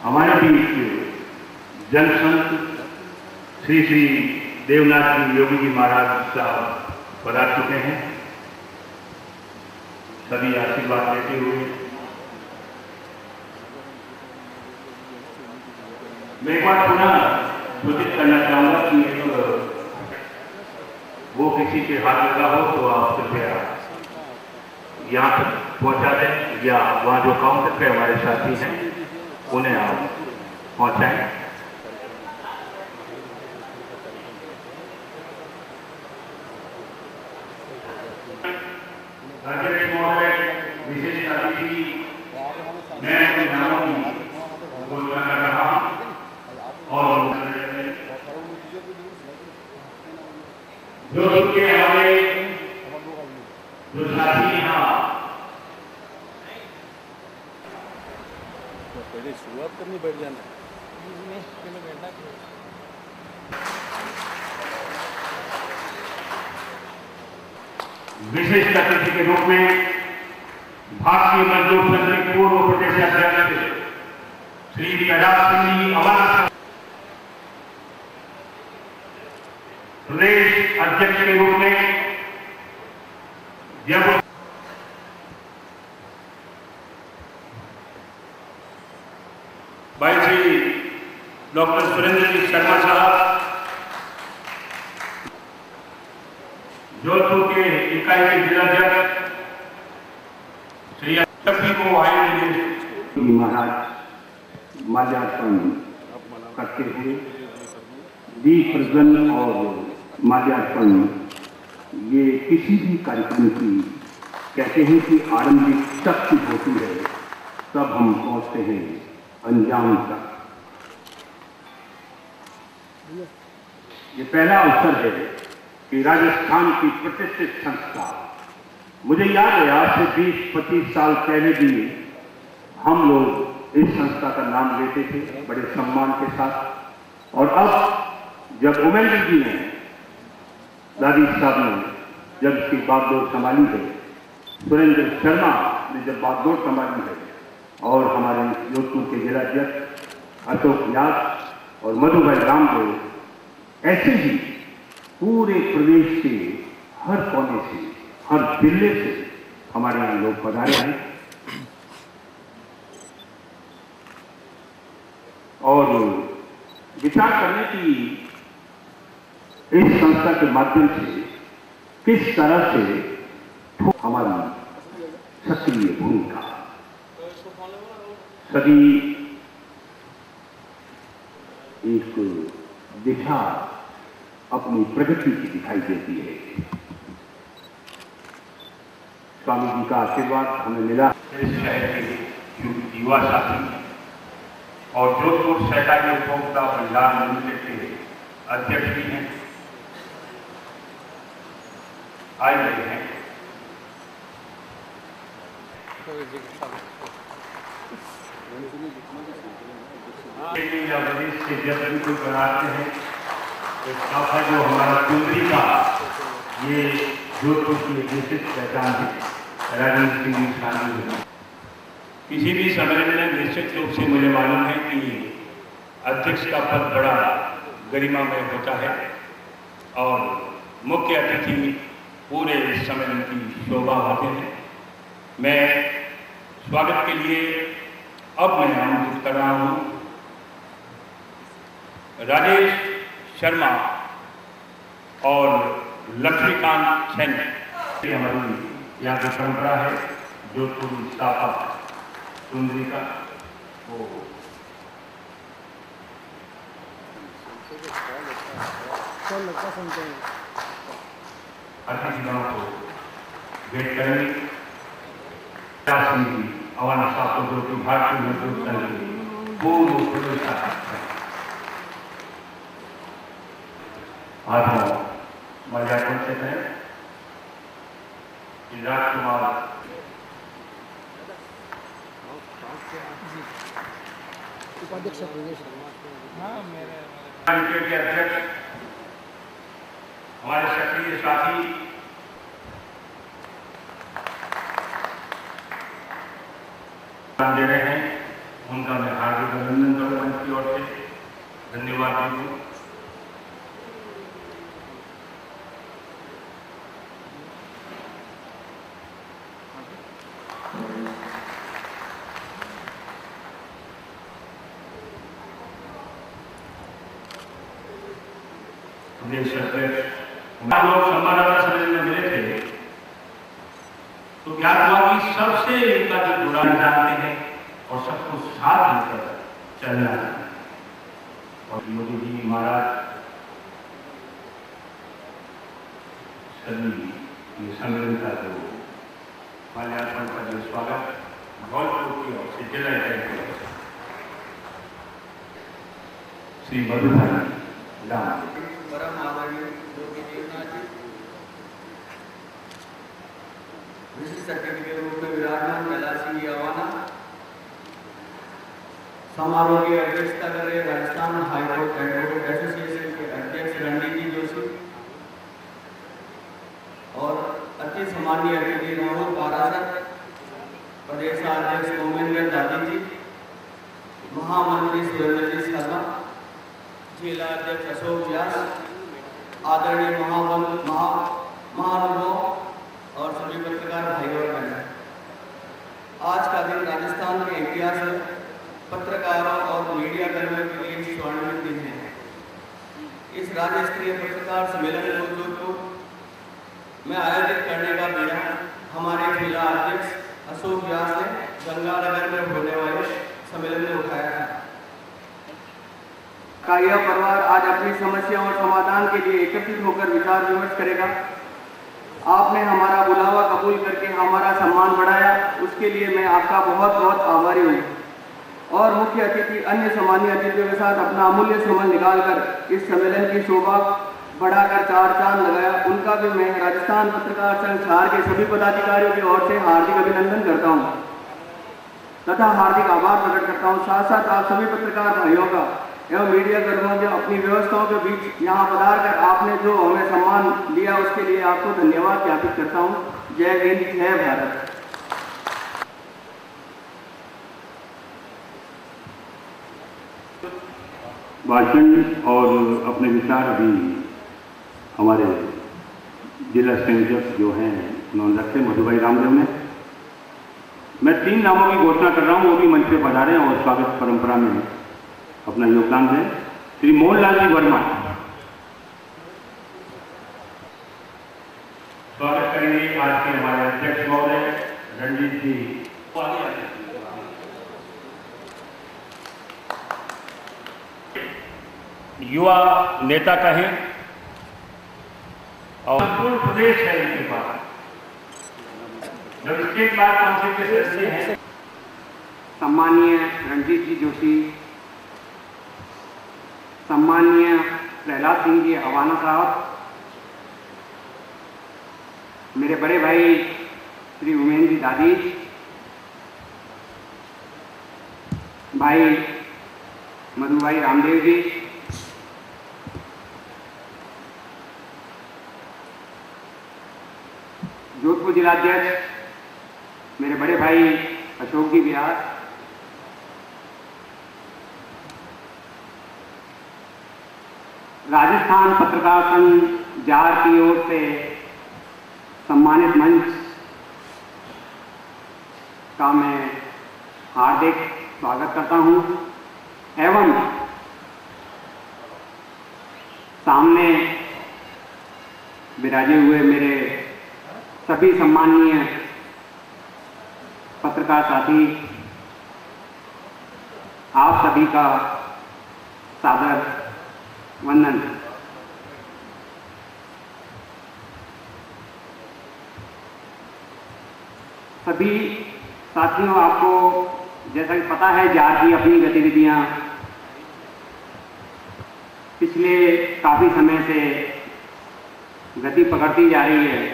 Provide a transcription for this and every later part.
हमारे बीच जन संत श्री श्री देवनाथ जी योगी जी महाराज साहब पधार चुके हैं। सभी आशीर्वाद लेते हुए मैं एक बार पुनः सूचित करना चाहूंगा कि वो किसी के हाथ लगा हो तो आप कृपया यहाँ तक पहुँचा दें, या वहाँ जो काउंटर पे हमारे साथी हैं उन्हें आप पहुँचाएं। विशेष अतिथि मैं अपने नामों की घोषणा कर रहा हूँ और जो के हमारे जो साथी यहाँ पहले शुरुआत करनी बैठ जाना विशिष्ट अतिथि के रूप में भारतीय मजदूर संघ के पूर्व प्रदेश अध्यक्ष श्री कैलाश सिंह जी अवाना, प्रदेश अध्यक्ष के रूप में जब भाई श्री डॉक्टर सुरेंद्र जी शर्मा साहब, जोधपुर के इकाई के जिलाध्यक्ष श्री सभी को महाराज माल्यार्पण करते हुए दीप प्रज्वलन और माल्यार्पण ये किसी भी कार्यक्रम की कहते हैं कि आरंभिक शक्ति होती है, तब हम पहुंचते हैं अंजाम तक। ये पहला अवसर है कि राजस्थान की प्रतिष्ठित संस्था, मुझे याद है आज से 20-25 साल पहले भी हम लोग इस संस्था का नाम लेते थे बड़े सम्मान के साथ, और अब जब उमेंद्र जी ने, दादी साहब ने जब इसकी बागडोर संभाली है, सुरेंद्र शर्मा ने जब बागडोर संभाली है, और हमारे जोधपुर के जिलाध्यक्ष अशोक याद और मधुभाई रामदेव, ऐसे ही पूरे प्रदेश के हर कोने से, हर जिले से हमारे यहाँ लोग पधारे हैं और विचार करने की इस संस्था के माध्यम से किस तरह से हमारी सक्रिय भूमिका सभी एक दिशा अपनी प्रगति की दिखाई देती है। स्वामी जी का आशीर्वाद हमें मिला। इस शहर के युवा साथी और जोधपुर सहकारी उपभोक्ता भंडार लिमिटेड के अध्यक्ष भी हैं, आए हुए हैं। या प्रदेश के जब भी कोई बनाते हैं तो साफा जो हमारा कुंदरी का ये जोधपुर की विशिष्ट पहचान है, राजेंद्र सिंह जी शामिल हुए। किसी भी सम्मेलन में निश्चित रूप से मुझे मालूम है कि अध्यक्ष का पद बड़ा गरिमामय होता है और मुख्य अतिथि पूरे सम्मेलन की शोभा होते हैं। मैं स्वागत के लिए अब मैं आमंत्रित कर रहा हूँ राजेश शर्मा और लक्ष्मीकांत सेन। हमारी यहाँ की परंपरा है जोधपुर स्थापक सुंदरी का, वो अतिथियों को भेंट करेंगे। अवाना साहब को जो कि भारतीय मजदूर संघ के पूर्व प्रदेश अध्यक्ष हैं, आज माल्यार्पण से हैं राजकुमार उपाध्यक्ष प्रदेश के अध्यक्ष हमारे सक्रिय साथी दे रहे हैं उनका मैं हार्दिक अभिनंदन करूँ मंच की ओर से, धन्यवाद दूँ। प्रदेश अध्यक्ष लोग संवाददाता सम्मेलन में मिले थे तो ज्ञात हुआ कि सबसे इनका जो जुड़ाव जानते हैं और सबको साथ लेकर चलना है। और मोदी जी महाराज सभी ये सम्मेलन का जो माल्यार्पण का जो स्वागत धौलपुर की ओर से जिला इकाई की ओर से श्री मधुभाई राम परम आदरणीय योगी देवनाथ जी, विशिष्ट अतिथि के रूप में विराजमान कैलाशी अवाना, समारोह की अध्यक्षता कर रहे राजस्थान हाईकोर्ट एडवोकेट एसोसिएशन के अध्यक्ष रणजीत जी जोशी और अति सम्मानीय अतिथि राहुल पाराशर, प्रदेशाध्यक्ष मोमेंद्र दादी जी, महामंत्री सुरेंद्र जी शर्मा, जिला अध्यक्ष अशोक व्यास, आदरणीय महानुभाव और सभी पत्रकार भाई और बहन, आज का दिन राजस्थान के इतिहास में पत्रकारों और मीडिया कर्मियों के लिए स्वर्णिम दिन है। इस राज्य स्तरीय पत्रकार सम्मेलन को जोधपुर में आयोजित करने का बीड़ा हमारे जिला अध्यक्ष अशोक व्यास ने गंगानगर में होने वाले सम्मेलन में उठाया है। का यह परिवार आज अपनी समस्याओं और समाधान के लिए एकत्रित होकर विचार विमर्श करेगा। आपने हमारा बुलावा कबूल करके हमारा सम्मान बढ़ाया, उसके लिए मैं आपका बहुत बहुत आभारी हूँ। और मुख्य अतिथि अन्य सम्मानीय अतिथियों के साथ अपना अमूल्य समय निकालकर इस सम्मेलन की शोभा बढ़ाकर चार चांद लगाया, उनका भी मैं राजस्थान पत्रकार संघ सार के सभी पदाधिकारियों की ओर से हार्दिक अभिनंदन करता हूँ तथा हार्दिक आभार प्रकट करता हूँ। साथ साथ आप सभी पत्रकार भाइयों का एवं मीडिया कर्मियों जो अपनी व्यवस्थाओं के बीच यहाँ पधार कर आपने जो हमें सम्मान दिया उसके लिए आपको धन्यवाद ज्ञापित करता हूँ। जय हिंद, जय भारत। भाषण और अपने विचार अभी हमारे जिला संयोजक जो हैं उन्होंने रखे मधुभाई रामदेव ने। मैं 3 नामों की घोषणा कर रहा हूँ, वो भी मंच पे पधारे और स्वागत परंपरा में अपना योगदान दें। श्री मोहनलाल जी वर्मा स्वागत करेंगे आज के हमारे अध्यक्ष महोदय रणजीत जी। युवा नेता कहें और पूर्ण प्रदेश है इनके पास, जब स्टेट बार काउंसिल के सदस्य हैं। सम्मानीय रणजीत जी जोशी, सम्मानीय प्रहलाद सिंह जी अवाना साहब, मेरे बड़े भाई श्री उमेंद्र जी दादी, भाई मधुभाई रामदेव जी, जोधपुर जिलाध्यक्ष मेरे बड़े भाई अशोक जी बिहार, राजस्थान पत्रकार संघ जार की ओर से सम्मानित मंच का मैं हार्दिक स्वागत करता हूं एवं सामने विराजे हुए मेरे सभी सम्माननीय पत्रकार साथी, आप सभी का सादर वंदन। सभी साथियों, आपको जैसा कि पता है जार की अपनी गतिविधियां पिछले काफी समय से गति पकड़ती जा रही है।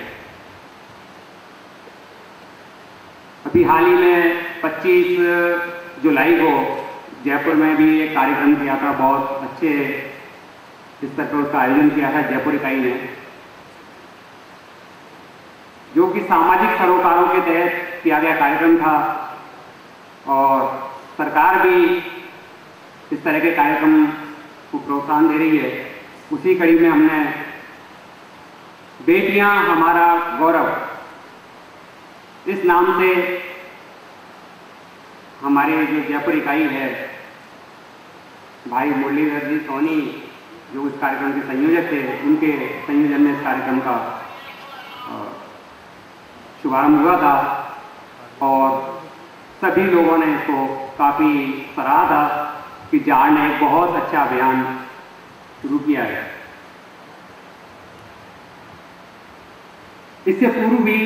अभी हाल ही में 25 जुलाई को जयपुर में भी एक कार्यक्रम किया था, बहुत अच्छे स्तर पर उसका आयोजन किया है जयपुर इकाई ने, जो कि सामाजिक सरोकारों के तहत किया गया कार्यक्रम था और सरकार भी इस तरह के कार्यक्रम को प्रोत्साहन दे रही है। उसी कड़ी में हमने बेटियां हमारा गौरव इस नाम से हमारे जो जयपुर इकाई है, भाई मुरलीधर जी सोनी जो इस कार्यक्रम के संयोजक थे, उनके संयोजन में इस कार्यक्रम का शुभारंभ हुआ था और सभी लोगों ने इसको काफ़ी सराहा था कि जाड़ ने एक बहुत अच्छा अभियान शुरू किया है। इससे पूर्व भी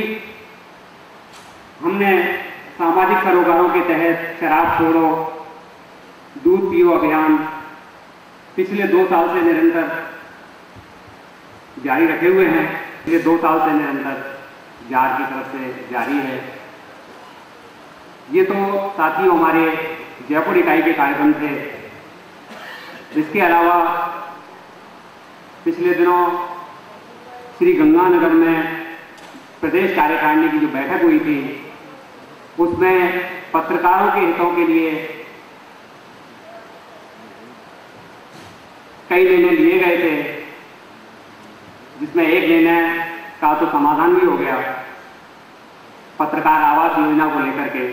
हमने सामाजिक सरोकारों के तहत शराब छोड़ो दूध पियो अभियान पिछले 2 साल से निरंतर जारी रखे हुए हैं। पिछले 2 साल से निरंतर जाड़ की तरफ से जारी है। ये तो साथियों हमारे जयपुर इकाई के कार्यक्रम थे। इसके अलावा पिछले दिनों श्री गंगानगर में प्रदेश कार्यकारिणी की जो बैठक हुई थी, उसमें पत्रकारों के हितों के लिए कई निर्णय लिए गए थे, जिसमें एक निर्णय का तो समाधान भी हो गया। पत्रकार आवास योजना को लेकर के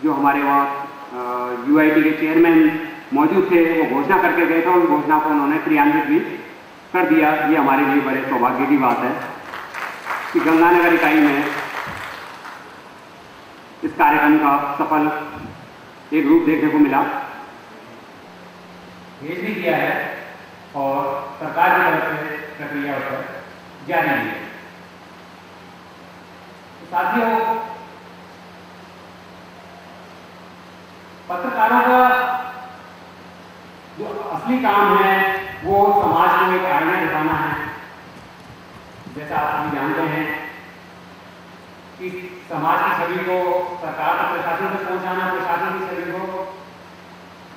जो हमारे वहाँ यूआईटी के चेयरमैन मौजूद थे, वो घोषणा करके गए थे और उस घोषणा को उन्होंने क्रियान्वित भी कर दिया। ये हमारे लिए बड़े सौभाग्य की बात है कि गंगानगर इकाई में इस कार्यक्रम का सफल एक रूप देखने को मिला। भेज भी किया है और सरकार की तरफ से प्रक्रिया उस पर जारी है। तो साथियों, पत्रकारों का जो असली काम है वो समाज को एक आईना दिखाना है। जैसा आप सभी जानते हैं कि समाज की छवि को सरकार तक प्रशासन तक पहुंचाना, प्रशासन की छवि को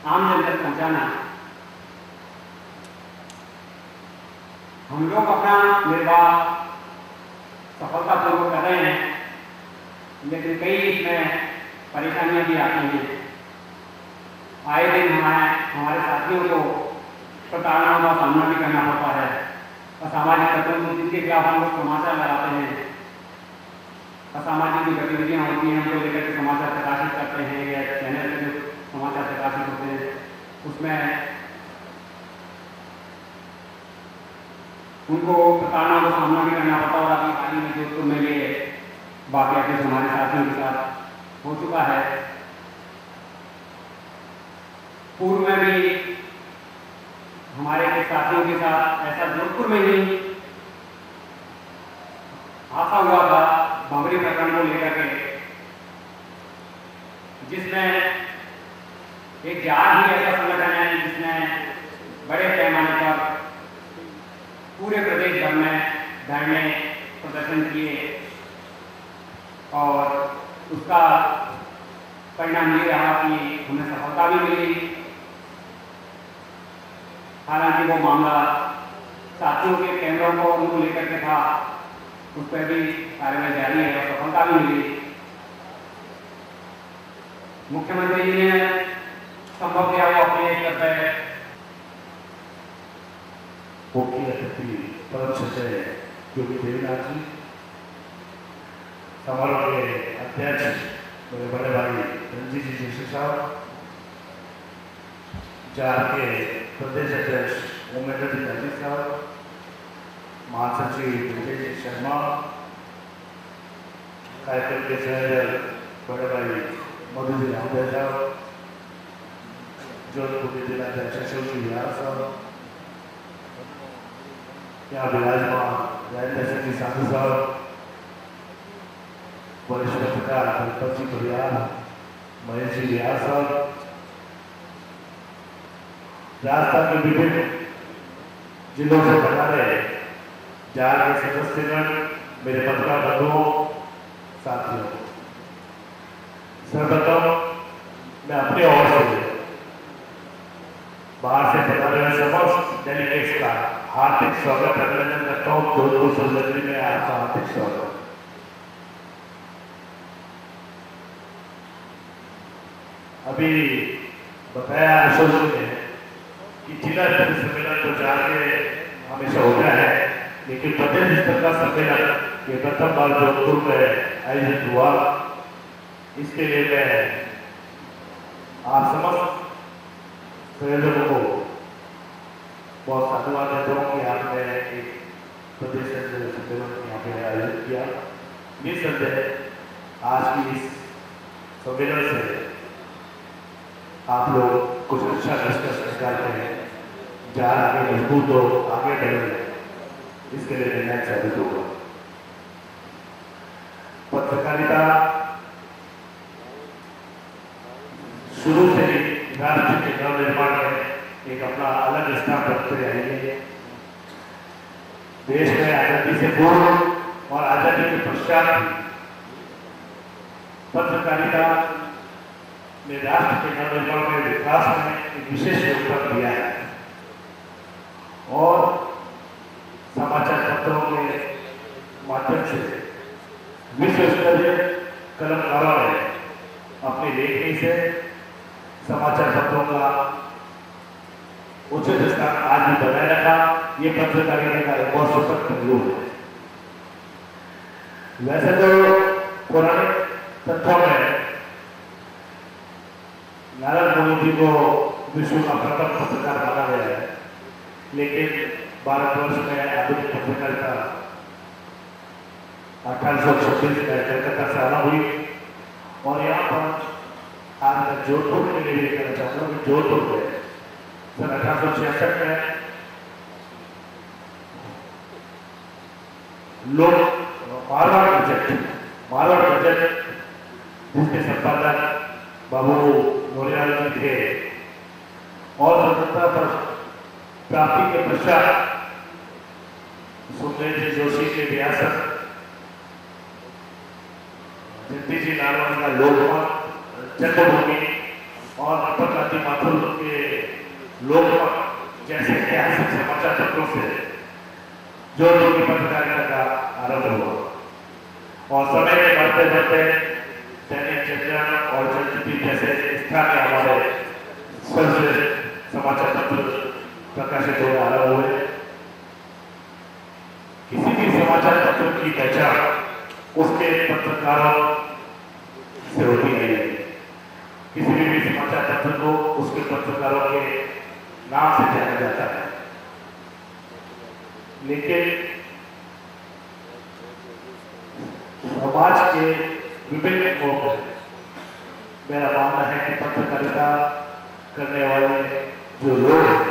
आम जन तक पहुंचाना। हम लोग अपना निर्वाह सफलतापूर्वक कर रहे हैं, लेकिन कई इसमें परेशानियां भी आती हैं। आए दिन हमारे साथियों को प्रताड़नाओं का सामना भी करना पड़ता है। असामाजिक तत्वों जिनके खिलाफ हम लोग समाचार लगाते हैं, असामाजिक जो गतिविधियाँ होती हैं उनको लेकर के समाचार प्रकाशित करते हैं या चैनल पर जो समाचार प्रकाशित होते हैं उसमें उनको प्रताड़नाओं का सामना भी करना पड़ता है। और अभी हाल ही में जोधपुर में ये वाकया कुछ हमारे साथियों के साथ हो चुका है। पूर्व में भी हमारे कुछ साथियों के साथ ऐसा जोधपुर में ही हादसा हुआ था भंवरी प्रकरण को लेकर के, जिसमें एक जाड़ ही ऐसा संगठन है जिसने बड़े पैमाने पर पूरे प्रदेश भर में धरने प्रदर्शन किए और उसका परिणाम ये रहा कि हमें सफलता भी मिली। हालांकि वो मामला साथियों के कैमरों को उनको लेकर के था, उस पर भी कार्रवाई जारी है और सफलता भी मिली। मुख्यमंत्री जी ने संभव किया वो अपने स्तर पर मुख्य अतिथि परम सचिव योगी देवनाथ जी, समारोह के अध्यक्ष मेरे बड़े भाई रंजीत जी जोशी साहब, जार के प्रदेश अध्यक्ष उमेंद्र जी गाजी साहब, महासचिव विजय जी शर्मा, कार्यक्रम के संयोजक बड़े भाई मधु जी रामदेव साहब, जोधपुर के जिलाध्यक्ष अशोक जी बिहार साहब, यहाँ विराजमान राजेंद्र सिंह जी साधु साहब, वरिष्ठ पत्रकार दीपक जी परिवार, महेश जी बिहार साहब, राजस्थान के विभिन्न जिलों से बना रहे जार के सदस्यगण, मेरे पत्रकार बंधुओं, साथियों, सर्वप्रथम मैं अपने ओर से बाहर से पधारे हुए समस्त डेलीगेट्स का हार्दिक स्वागत अभिनंदन करता हूँ। जोधपुर संसदीय में आपका हार्दिक स्वागत। अभी बताया अशोक ने कि जिला स्तर सम्मेलन तो जाके हमेशा होता है, लेकिन प्रदेश स्तर का सम्मेलन ये प्रथम बार जोधपुर में आयोजित हुआ। इसके लिए मैं आप समस्त संयोजकों को बहुत साधुवाद देता हूँ कि आपने एक प्रदेश सम्मेलन यहाँ पे आयोजित किया। निसंदेह आज की इस सम्मेलन से आप लोग कुछ अच्छा निष्कर्ष निकालते हैं, जहाँ आगे मजबूत हो, आगे बढ़े, इसके लिए निर्णय साबित होगा। पत्रकारिता शुरू से ही राष्ट्र के नवनिर्माण में एक अपना अलग स्थान रखते रहेंगे। देश में आजादी से पूर्व और आजादी के पश्चात पत्रकारिता ने राष्ट्र के नवनिर्माण में विकास में एक विशेष योगदान दिया है और समाचार पत्रों के माध्यम से विश्व स्तरीय कलमकारों ने अपनी लेखनी से समाचार पत्रों का उचित स्थान आज भी बनाए रखा। ये पत्रकारिता का एक बहुत सुखद पहलू है। वैसे तो पुराने तथ्यों में नारद मुनि जी को विश्व का प्रथम पत्रकार माना गया है, लेकिन भारतवर्ष में आधुनिक पत्रकारिता 1826 में कलकत्ता से आरंभ हुई और यहाँ पर आज मैं जोधपुर के लिए भी कहना चाहता हूँ कि जोधपुर में सन 1866 में लोग मारवाड़ बजट जिसके संपादक बाबू मोरियाल जी थे और स्वतंत्रता प्राप्ति के पश्चात सुखदेव जी जोशी के व्यासक जगदीश जी नारायण का लोकमत जन्मभूमि और अपरकांति माथुर के लोकमत जैसे ऐतिहासिक समाचार पत्रों से जोधपुर की पत्रकारिता का आरंभ हुआ और समय के बढ़ते बढ़ते दैनिक जागरण और जनशक्ति जैसे स्थानीय हमारे सर्वश्रेष्ठ समाचार पत्र प्रकाशित होने आरंभ हुए। किसी भी समाचार पत्र की पहचान उसके पत्रकारों से होती है। किसी भी समाचार पत्र को उसके पत्रकारों के नाम से जाना जाता है, लेकिन समाज के विभिन्न लोगों मेरा मानना है कि पत्रकारिता करने वाले जो लोग हैं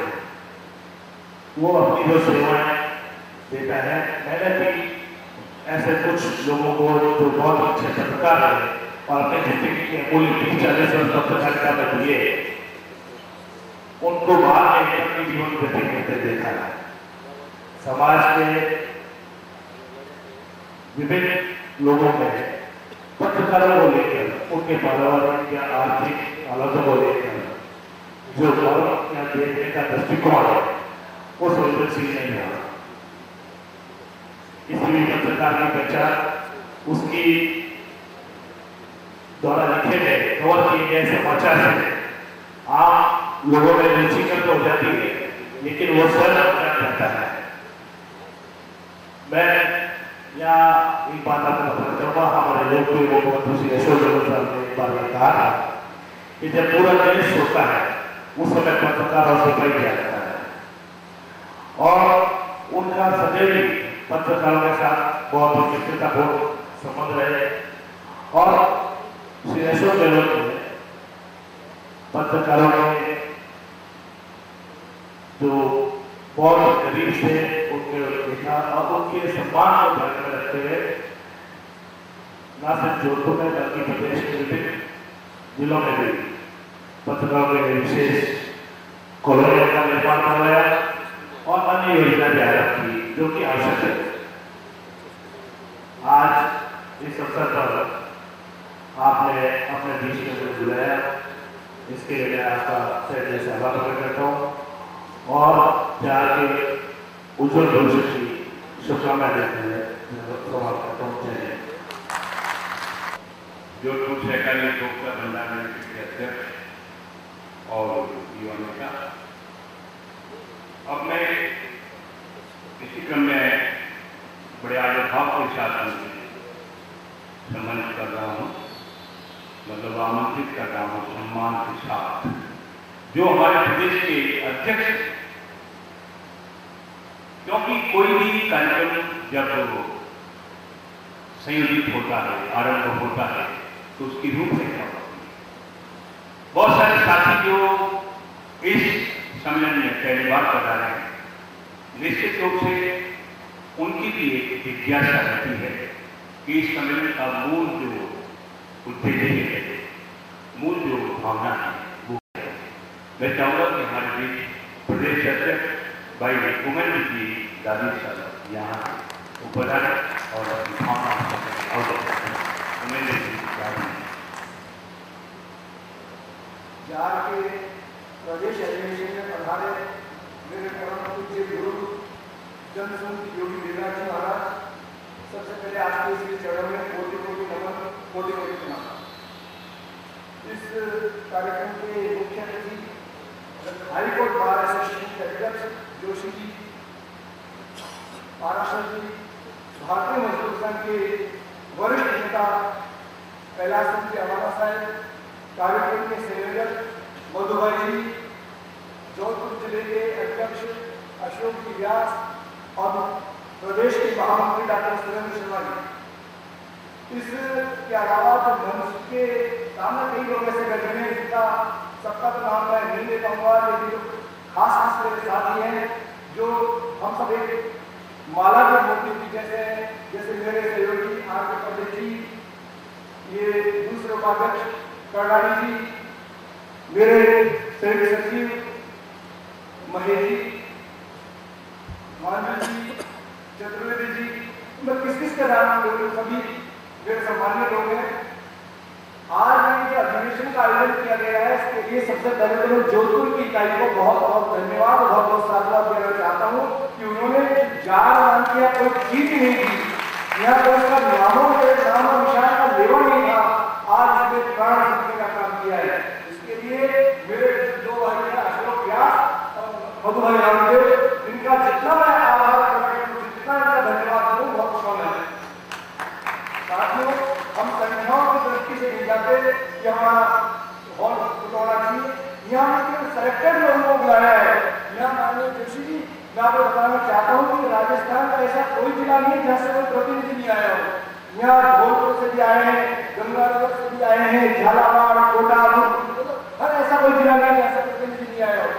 वो अपनी जो सेवाएं देता है। मैंने भी ऐसे कुछ लोगों को जो बहुत अच्छे पत्रकार हैं और अपने जिंदगी के अमूल्य 30-40 वर्ष पत्रकारिता में दिए, उनको बाहर में अपनी जीवन व्यतीत करते देखा है। समाज के विभिन्न लोगों में पत्रकारों को लेकर उनके पर्यावरण या आर्थिक हालातों को लेकर जो गौरव या देखने का दृष्टिकोण है वो संवेदनशील नहीं है। इसलिए पत्रकार की पहचान उसकी द्वारा लिखे गए कवर किए गए समाचार से आम लोगों में रुचिकर तो हो जाती है, लेकिन वो स्वयं जाता है। मैं यहाँ एक बात आपको बताना चाहूँगा। हमारे लोकप्रिय मुख्यमंत्री श्री अशोक गहलोत साहब ने एक बार कहा था कि जब पूरा देश सोता है उस समय पत्रकारों से कई जाता है और उनका सदैव पत्रकारों के साथ बहुत मित्रतापूर्ण संबंध रहे और श्री अशोक गहलोत ने पत्रकारों ने जो बहुत करीब से उनके देखा और उनके सम्मान को ध्यान में रखते हुए न सिर्फ जोधपुर में बल्कि प्रदेश के विभिन्न जिलों में भी पत्रकारों के विशेष कॉलोनियों का निर्माण करवाया और अन्य योजना भी आरंभ की जो कि आवश्यक है। आज इस अवसर पर आपने अपने बीच में बुलाया, इसके लिए मैं आपका सहज से आभार प्रकट करता हूँ और जाके उज्जवल भविष्य की शुभकामनाएं देते हुए समाप्त करता हूँ। जय हिंद। जोधपुर सहकारी उपभोक्ता भंडार के अध्यक्ष और युवा नेता। अब मैं इसी क्रम में बड़े आदरभाव के साथ सम्मानित कर रहा हूँ, मतलब आमंत्रित कर रहा हूँ सम्मान के साथ जो हमारे प्रदेश के अध्यक्ष, क्योंकि कोई भी कार्यक्रम जब संयोजित होता है, आरंभ होता है, तो उसकी रूपरेखा होती है। बहुत सारे साथी जो इस सम्मेलन में पहली बार कर रहे हैं, निश्चित रूप से उनकी भी एक जिज्ञासा रहती है कि इस सम्मेलन का मूल जो उद्देश्य है, मूल जो भावना है वो है। मैं चाहूँगा कि हमारे बीच प्रदेश अध्यक्ष भाई उमेंद्र जी दादी साहब यहाँ उपधार और उमेंद्र जी बिहार के प्रदेश अधिवेशन में पधारे मेरे परम पूज्य गुरु जनसंघ योगी वीरनाथ जी महाराज, सबसे पहले आपके इस चरण में कोटि कोटि नमन, कोटि कोटि प्रणाम। इस कार्यक्रम के मुख्य अतिथि हाईकोर्ट बार एसोसिएशन के अध्यक्ष जोशी जी, पाराशर जी, भारतीय मजदूर संघ के वरिष्ठ नेता कैलाश सिंह जी अवाना साहब, कार्यक्रम के संयोजक मधुभाई जी, जोधपुर जिले के अध्यक्ष अशोक जी व्यास और प्रदेश के महामंत्री डॉक्टर सुरेंद्र शर्मा जी। इसके अलावा जो मंच के सामने कई लोग ऐसे बैठे हैं जिनका सबका तो नाम मैं नहीं ले पाऊंगा, लेकिन जो खास मेरे साथी हैं जो हम सब एक माला के मोती जी जैसे मेरे सहयोगी आर के पंडित जी, ये दूसरे उपाध्यक्ष करनानी जी, मेरे संयुक्त सचिव महेश जी, मानवी जी, चतुर्वेदी जी, मैं किस का नाम लोग सभी मेरे सम्मानित लोग हैं। आज ये जो अधिवेशन का आयोजन किया गया है, इसके लिए सबसे पहले तो मैं जोधपुर की इकाई को बहुत बहुत धन्यवाद, बहुत बहुत साधुवाद देना चाहता हूँ कि उन्होंने जार मान किया, कोई चीज नहीं की, यहाँ पर उसका नामों के नाम और निशान का लेवा नहीं था, आज इसमें प्राण रखने का काम किया है। इसके लिए मेरे दो भाई हैं अशोक व्यास और मधुभाई रामदेव, इनका जितना मैं आभार करता हूँ, जितना इनका धन्यवाद दूँ, बहुत कम है। साथियों, हम संख्याओं की दृष्टि से नहीं जाते कि हमारा हॉल होना चाहिए, यहाँ केवल सेलेक्टेड लोगों को बुलाया है। यहाँ माननीय जोशी जी, मैं आपको बताना चाहता हूँ कि राजस्थान का ऐसा कोई जिला नहीं है जहाँ से कोई प्रतिनिधि नहीं आया हो। यहाँ धौलपुर से भी आए हैं, गंगानगर से भी आए हैं, झालावाड़, कोटा, हर ऐसा कोई जिला नहीं है, ऐसा प्रतिनिधि नहीं आया हो।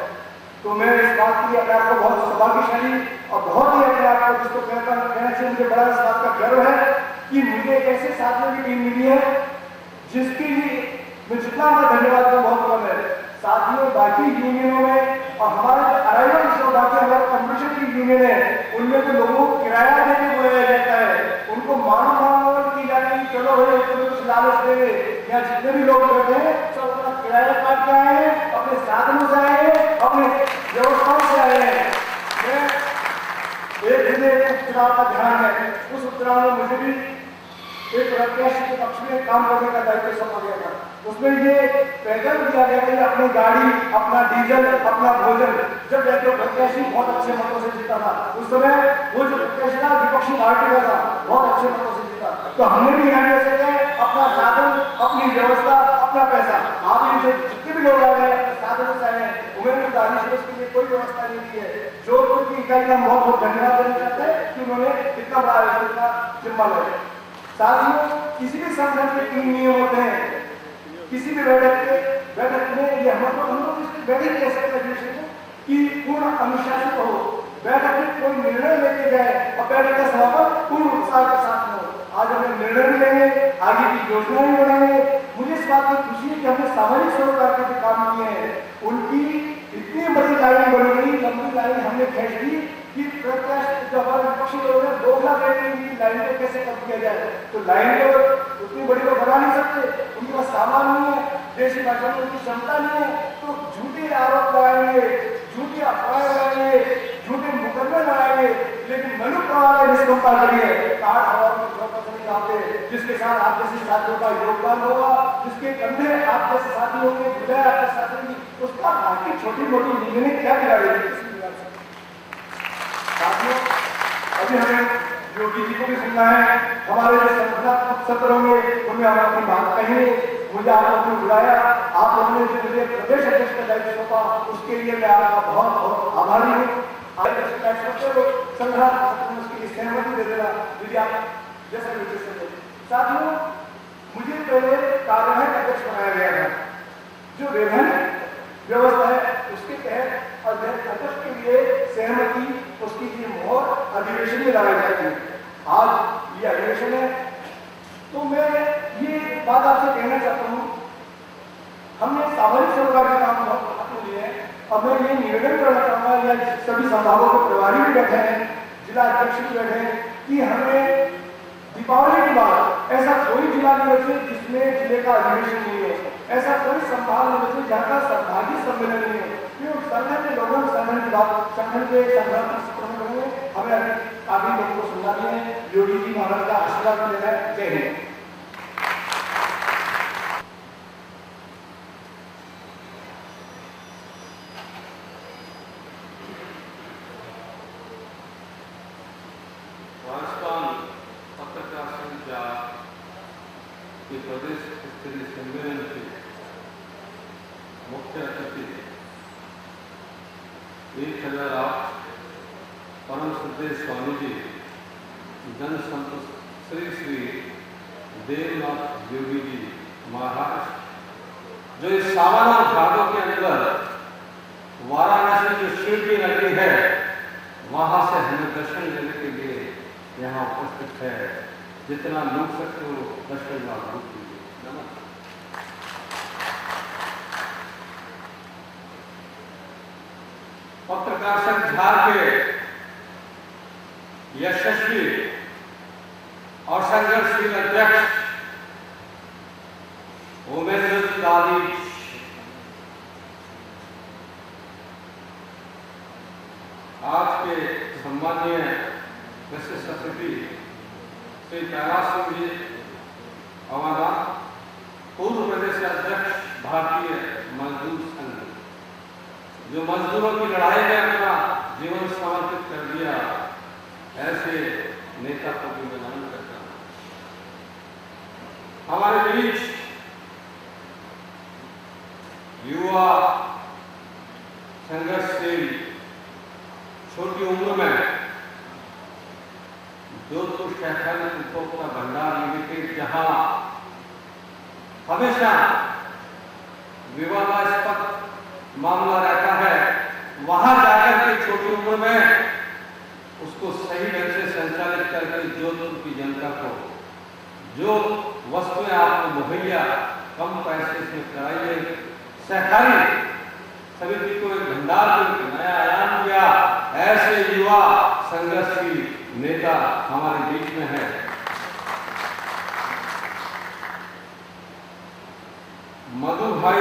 तो मैं इस बात के लिए अपने आपको बहुत सौभाग्यशाली और बहुत ही अपने आपको जिसको कहना चाहिए, मुझे बड़ा इस बात का गर्व है कि मुझे एक ऐसे साथियों की टीम मिली है जिसके लिए मैं जितना उनका धन्यवाद दूं बहुत कम है। साथियों, बाकी यूनियनों में और हमारे अराइवल जो बाकी हमारे कंपटीशन की यूनियन है, उनमें तो लोगों को किराया देके बुलाया जाता है, उनको मान की जाती है, चलो भाई तुम्हें कुछ लालच देंगे। यहाँ जितने भी लोग बैठे हैं सब अपना किराया काट के आए हैं, अपने साधनों से आए हैं, अपने व्यवस्थाओं से आए हैं। मैं एक उपचुनाव का ध्यान है, उस उपचुनाव में मुझे भी एक प्रत्याशी के पक्ष में काम करने का दायित्व सौंपा गया था। उसमें ये पैदल दिया गया कि अपनी गाड़ी, अपना डीजल, अपना भोजन, जब जो प्रत्याशी बहुत अच्छे मतों से जीता था, उस समय वो जो प्रत्याशी था विपक्षी पार्टी का था, बहुत अच्छे मतों से जीता। तो हमने भी यहाँ जैसे अपना साधन, अपनी व्यवस्था, अपना पैसा, आप ये जितने भी लोग आए हैं साधनों से आए हैं, उमेंद्र दानिश ने उसके लिए कोई व्यवस्था नहीं की है। जोधपुर की इकाई का बहुत बहुत धन्यवाद देना चाहते हैं कि उन्होंने इतना बड़ा आयोजन का जिम्मा लिया। साथियों, किसी भी संगठन के 3 नियम होते हैं, किसी भी बैठक में ये हम लोग इसकी बैठक कैसे कंडीशन है कि पूर्ण अनुशासित हो, बैठक में कोई निर्णय लेके जाए और बैठक का समापन पूर्ण उत्साह के साथ हो। आज हमें निर्णय भी लेंगे, आगे की योजना भी बनाएंगे। मुझे इस बात की खुशी है कि हमने सामाजिक सरोकार के भी काम किए हैं, उनकी इतनी बड़ी लाइन बन गई, लंबी लाइन हमने खींच दी कि प्रत्याशी जो हमारे विपक्षी लोग हैं 2 लाख की लाइन को कैसे कम किया जाए। तो लाइन को उतनी बड़ी को बना नहीं सकते, उनके पास सामान नहीं है, देशी भाषा में उनकी क्षमता नहीं है, तो झूठे आरोप लगाएंगे, झूठी अफवाहें लगाएंगे, झूठे मुकदमे लगाएंगे। लेकिन मनु प्रवाह ने इसको करिए 8 और जिसके साथ आप जैसे साथियों का योगदान होगा, जिस जिसके कंधे आप जैसे साथियों के बुलाए आपके साथियों की, उसका बाकी छोटी मोटी नींद ने क्या बिगाड़ी? साथियों, अभी हमें योगी जी को भी सुनना है। हमारे जो संगठनात्मक सत्र होंगे उनमें हम अपनी बात कहेंगे। मुझे आप लोगों ने बुलाया, आप लोगों ने जो मुझे प्रदेश अध्यक्ष का दायित्व सौंपा, उसके लिए मैं आपका बहुत बहुत आभारी हूँ। संगठनात्मक सत्र में उसके लिए सहमति दे देना यदि आप जैसा नीचे से। साथियों, मुझे पहले कार्यवाहक अध्यक्ष बनाया गया था। जो वेतन व्यवस्था है उसके तहत अध्यक्ष के लिए सहमति, उसकी ये मोहर अधिवेशन में लगाई जाती है। आज ये अधिवेशन है, तो मैं ये बात आपसे कहना चाहता हूँ, हमने सामाजिक सरोकार के काम अपने लिए है। अब मैं ये निवेदन करना चाहूंगा, या सभी संभागों के प्रभारी भी बैठे हैं, जिला अध्यक्ष भी बैठे हैं, कि हमें दीपावली के बाद ऐसा कोई जिला नहीं बचे जिसमें जिले का अधिवेशन नहीं हो, ऐसा कोई संभाग नहीं बचे जहाँ का सहभागी सम्मेलन नहीं हो। क्यों? संगठन के लोगों को संगठन की बात, संगठन के संगठन हमें अभी काफी लोगों को सुनना भी है। योगी जी महाराज का आशीर्वाद लेना है। जय हिंद। प्रदेश स्तरीय सम्मेलन के मुख्य अतिथि 1008 परम श्रद्धेय स्वामी जी जन संत श्री श्री देवनाथ योगी जी महाराज, जो इस सावन और भादों के अंदर वाराणसी जो शिरडी नगरी है वहां से हमें दर्शन लेने के लिए यहाँ उपस्थित है। जितना लोग सकते हो दर्शन लागू कीजिए। नमस्कार। पत्रकार संघ झार के यशस्वी और संघर्षशील अध्यक्ष उमेंद्र दादी, आज के सम्माननीय विशिष्ट अतिथि श्री कैलाश सिंह जी हमारा पूर्व प्रदेश अध्यक्ष भारतीय मजदूर संघ, जो मजदूरों की लड़ाई में अपना जीवन समर्पित कर दिया, ऐसे नेता को भी मैं नमन करता हूं। हमारे बीच युवा संघर्षशील छोटी उम्र में जोधपुर शैक्षणिक उपभोक्ता भंडार लिमिटेड, जहां हमेशा विवादास्पद मामला रहता है, वहां जाकर के छोटी उम्र में उसको सही ढंग से संचालित करके जोधपुर की जनता को जो वस्तुएं आपको मुहैया कम पैसे से कराइए, सहकारी समिति को एक भंडार को नया आयाम दिया, ऐसे युवा संघर्षशील नेता हमारे बीच में है। मधु भाई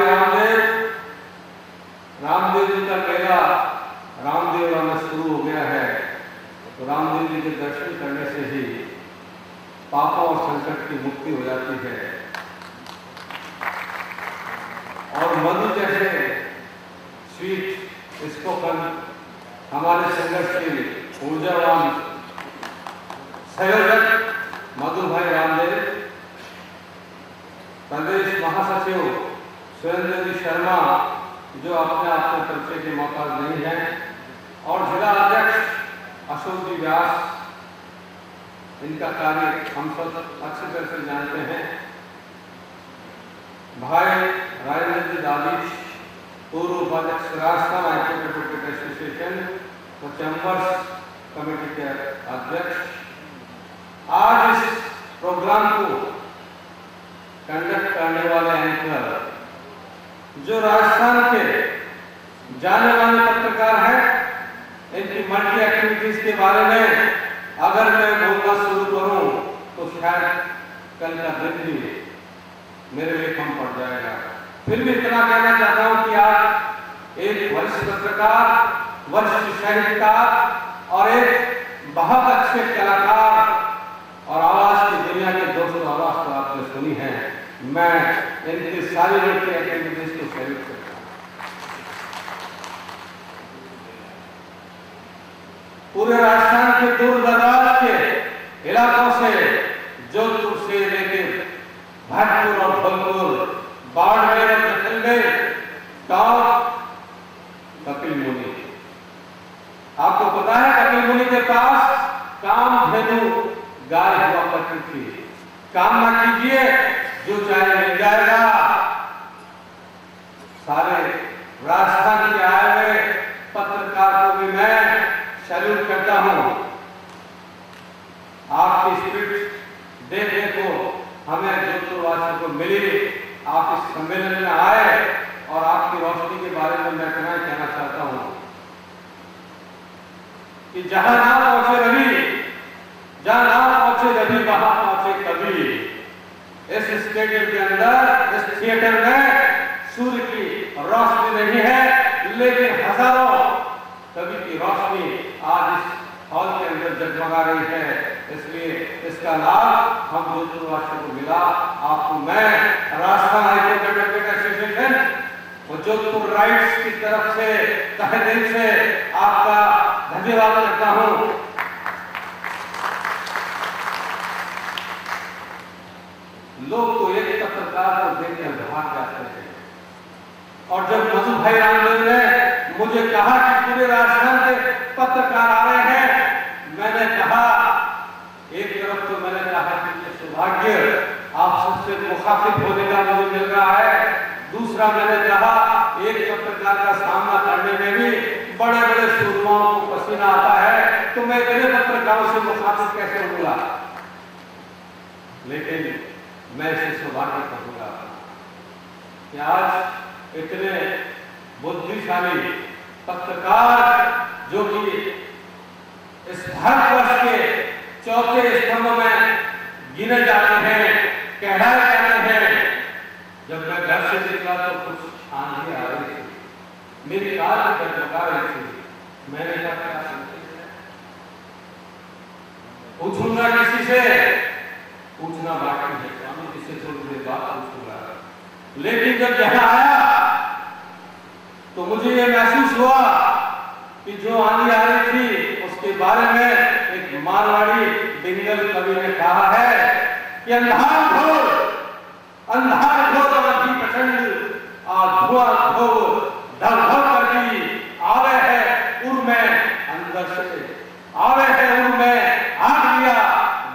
रामदेव जी का मेला रामदेवरा में शुरू हो गया है, तो रामदेव जी के दर्शन करने से ही पापों और संकट की मुक्ति हो जाती है। और मधु जैसे स्वीट इसको हमारे संघर्षशील ऊर्जावान संयोजक मधु भाई रामदेव, प्रदेश महासचिव सुरेंद्र जी शर्मा, जो अपने आप में परिचय के मोहताज नहीं है, और जिला अध्यक्ष अशोक जी व्यास, इनका कार्य हम सब अच्छी तरह से जानते हैं। भाई राजेंद्र जी दादी, पूर्व उपाध्यक्ष राजस्थान हाईकोर्ट एसोसिएशन और चैम्बर्स कमेटी के अध्यक्ष, आज इस प्रोग्राम को कंडक्ट करने वाले एंकर जो राजस्थान के जाने माने पत्रकार हैं, इनकी मल्टी एक्टिविटीज के बारे में अगर मैं बोलना शुरू करूं तो शायद कल का दिन भी मेरे लिए कम पड़ जाएगा। फिर भी इतना कहना चाहता हूं कि आज एक वरिष्ठ पत्रकार, वरिष्ठ साहित्यकार और एक बहुत अच्छे कलाकार और आवाज की दुनिया के दोस्तों आवाज तो आपने सुनी है, मैं इनकी सारी लड़की एक्टिविटीज को सैल्यूट करता हूं। पूरे राजस्थान के दूर दराज के इलाकों से, जोधपुर से लेकर भरतपुर और फलपुर, बाड़मेर और जैसलमेर, टॉप कपिल मुनि। आपको पता है कपिल मुनि के पास कामधेनु गाय हुआ करती थी। कामना कीजिए, जो चाहे मिल जाएगा। सारे राजस्थान के आए हुए पत्रकार को भी मैं सैल्यूट करता हूं। आपकी स्पिरिट देखने को हमें जोधपुरवासियों को मिली। आप इस सम्मेलन में आए और आपकी रोशनी के बारे में मैं इतना ही कहना चाहता हूं कि जहां ना पहुंचे रवि, जहां ना पहुंचे रवि, वहां पहुंचे कवि। इस स्टेडियम के अंदर, इस थिएटर में सूर्य की रोशनी नहीं है, लेकिन हजारों कवि की रोशनी आज इस हॉल के अंदर जगमगा रही है। इसलिए इसका लाभ हम जोधपुरवासियों को मिला। आपको मैं राजस्थान हाईकोर्ट एडवोकेट एसोसिएशन और जोधपुर राइट्स की तरफ से तहे दिल से आपका धन्यवाद करता हूं। लोग तो एक पत्रकार को देखकर भाग जाते हैं, और जब मधु भाई रामदेव ने मुझे कहा कि पूरे राजस्थान के पत्रकार आ रहे हैं, मैंने कहा, एक तरफ तो मैंने कहा कि ये सौभाग्य आप सबसे मुखातिब होने का मुझे मिल रहा है। दूसरा मैंने कहा, एक पत्रकार का सामना करने में भी बड़े बड़े सूरमाओं को पसीना आता है, तो मैं इतने पत्रकारों से मुखातिब कैसे होऊंगा। लेकिन मैं इसे सौभाग्य कहूंगा कि आज इतने बुद्धिशाली पत्रकार जो कि इस भारतवर्ष के चौथे स्तंभ में गिने जाते हैं, कहलाए जाते हैं। जब मैं घर से निकला तो कुछ आंधी आ रही थी, मेरी कार डगमगा रही थी। मैंने कहा पूछूंगा किसी से, पूछना बाकी है, स्वामी किसी से थोड़ी देर बाद पूछूंगा। लेकिन जब यहाँ आया तो मुझे ये महसूस हुआ कि जो आंधी आ रही थी उसके बारे में एक मारवाड़ी डिंगल कवि ने कहा है कि अंधार घोर आंधी प्रचंड, धुआं घोर ढल करती आवे है उर में अंदर से, आवे है उर में आग लिया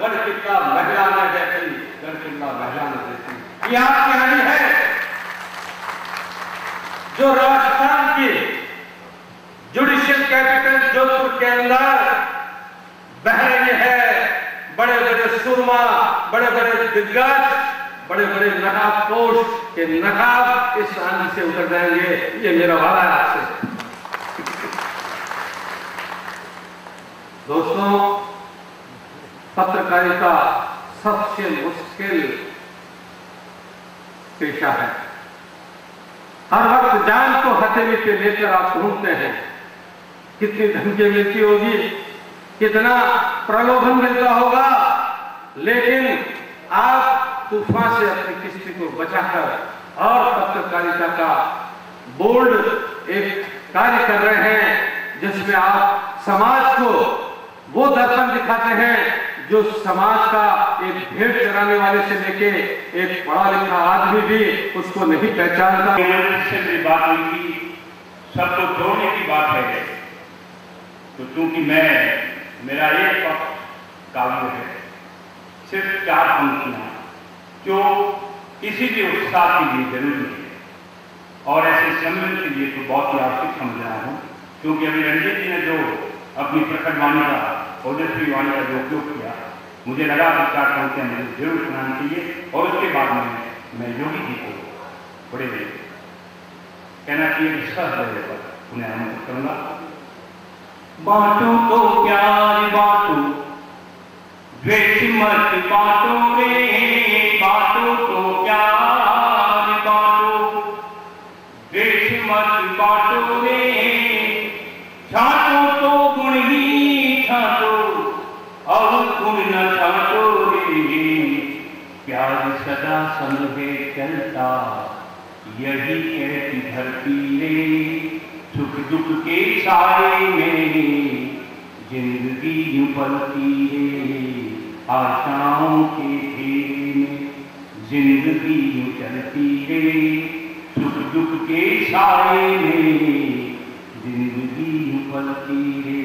गढ़ किला महिला ने देती, गढ़ किला महिला ने देती। ये आपकी आंधी है जो राजस्थान की जुडिशियल कैपिटल जोधपुर के अंदर बह रही है। बड़े बड़े सुरमा, बड़े बड़े दिग्गज, बड़े बड़े नकाबपोश के नकाब इस आंधी से उतर जाएंगे, ये मेरा वादा है आपसे। दोस्तों, पत्रकारिता सबसे मुश्किल पेशा है। हर वक्त जान को हथेली पे लेकर आप घूमते हैं। कितनी धमकी मिलती होगी, कितना प्रलोभन मिलता होगा, लेकिन आप तूफान से अपनी किस्ती को बचाकर और पत्रकारिता का बोल्ड एक कार्य कर रहे हैं, जिसमें आप समाज को वो दर्पण दिखाते हैं जो समाज का एक भेंट चराने वाले से लेके एक पढ़ा लिखा आदमी भी उसको नहीं पहचानता। मेरी बात हुई थी, सबको जोड़ने की बात है, तो चूंकि मेरा एक पक्ष काव्य है, सिर्फ 4 पंक्तियां जो किसी भी उत्साह के लिए जरूरी है, और ऐसे सम्मेलन के लिए तो बहुत ही आवश्यक समझ रहा हूँ, क्योंकि अभी रंजीत जी ने जो अपनी प्रकट वाणी का, ओजस्वी वाणी का जो उपयोग किया, मुझे लगा कि 4 पंक्तियां मुझे जरूर सुनानी चाहिए, और उसके बाद में मैं योगी जी को बड़े कहना चाहिए विश्वास देने पर उन्हें आमंत्रित करूंगा। बांटो तो प्यार बांटो, द्वेष मत बांटो रे, बांटो तो प्यार बांटो, द्वेष मत बांटो रे, छाटो तो गुण ही छाटो और गुण न छाटो रे, प्यार सत सदा समझे चलता, यही कहती धरती रे, सुख दुख के साए में जिंदगी यूं पलती रे, आशाओं के घेरे में जिंदगी यूं चलती रे, सुख दुख के साए में जिंदगी यूं पलती रे,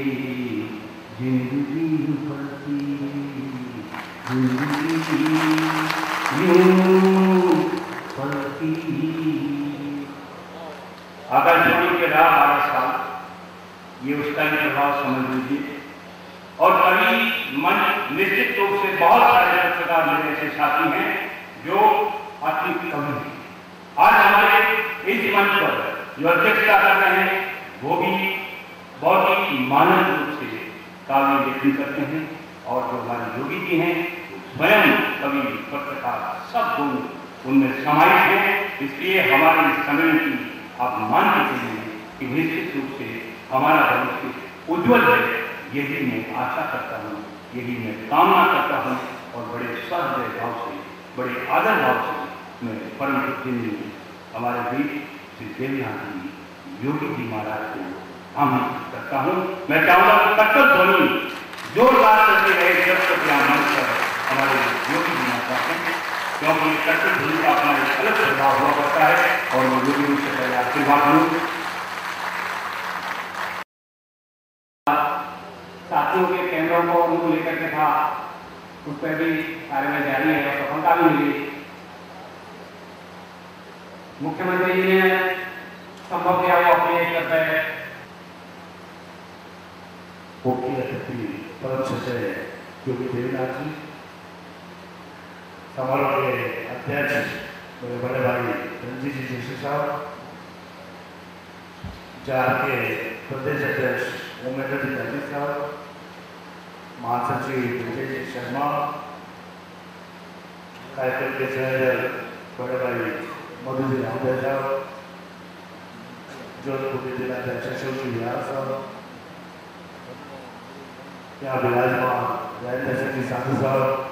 जिंदगी यूं पलती रे, जिंदगी यूं पलती। आकाशवाणी के राह 12 साल, ये उसका ही प्रभाव समझ लीजिए। और कवि मंच निश्चित रूप से बहुत सारे पत्रकार मेरे ऐसे साथी हैं जो अति कवि हैं। आज हमारे इस मंच पर जो अध्यक्षता कर रहे हैं वो भी बहुत ही मानव रूप से काव्य लेखन करते हैं, और जो हमारे योगी जी हैं स्वयं कवि पत्रकार सब गुण उनमें समाहित हैं। इसलिए हमारे इस सम्मेलन की आप मान के चलिए कि निश्चित रूप से हमारा भविष्य उज्ज्वल है, यही मैं आशा करता हूँ, यही मैं कामना करता हूँ। और बड़े सहृदय भाव से, बड़े आदर भाव से मैं परम पूज्य हमारे बीच श्री देवनाथ जी योगी जी महाराज को हम करता हूँ। मैं चाहूँगा कि कट्टर ध्वनि जोरदार करते रहे जब तक यहाँ मंच पर हमारे योगी जी महाराज हैं, क्योंकि कट्टर ध्वनि का अपना एक अलग प्रभाव हुआ करता है। और मैं योगी जी से पहले आशीर्वाद दूँ। साथियों के कैमरों को उनको लेकर के था, उस पर भी कार्रवाई जारी है और सफलता भी मिली। मुख्यमंत्री जी ने संभव किया वो अपने एक करते हैं। मुख्य अतिथि परम सचिव योगी देवनाथ जी, समारोह के अध्यक्ष मेरे बड़े भाई रंजीत जी जोशी साहब, जार के प्रदेश अध्यक्ष उमेंद्र जी गांधी साहब, महासचिव विजय जी शर्मा, कार्यक्रम के संयोजक बड़े भाई मधु जी रामदेव साहब, जोधपुर के जिलाध्यक्ष अशोक जी बिहार साहब, यहाँ विराजमान राजेंद्र सिंह जी साधु साहब,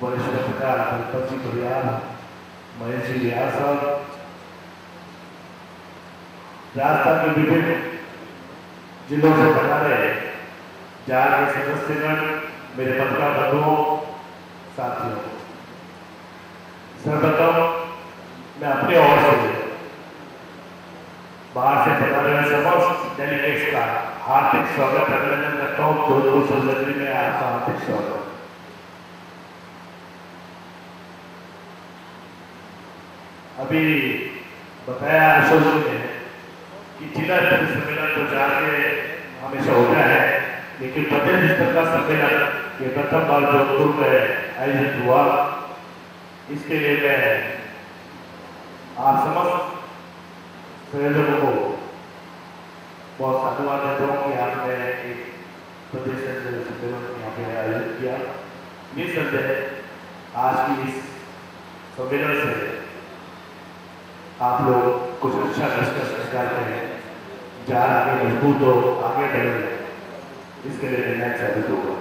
वरिष्ठ पत्रकार दीपक जी परियार, महेश जी बिहार साहब, राजस्थान के विभिन्न जिलों से बना रहे जार के सदस्यगण, मेरे पत्रकार बंधुओं, साथियों, सर्वप्रथम मैं अपने ओर से बाहर से पधारे हुए समस्त डेलीगेट्स का हार्दिक स्वागत अभिनंदन करता हूँ। जोधपुर सोसाइटी में आपका हार्दिक स्वागत। अभी बताया अशोक जी ने कि जिला स्तर सम्मेलन तो जाके हमेशा होता है, लेकिन प्रदेश स्तर का सम्मेलन ये प्रथम बार जोधपुर में आयोजित हुआ। इसके लिए मैं आप समस्त संयोजकों को बहुत साधुवाद देता हूँ कि आपने एक प्रदेश सम्मेलन यहाँ पे आयोजित किया। निसंदेह आज की इस सम्मेलन से आप लोग कुछ अच्छा निष्कर्ष निकालते हैं, जहाँ आगे मजबूत हो, आगे बढ़े, इसके लिए निर्णय साबित होगा।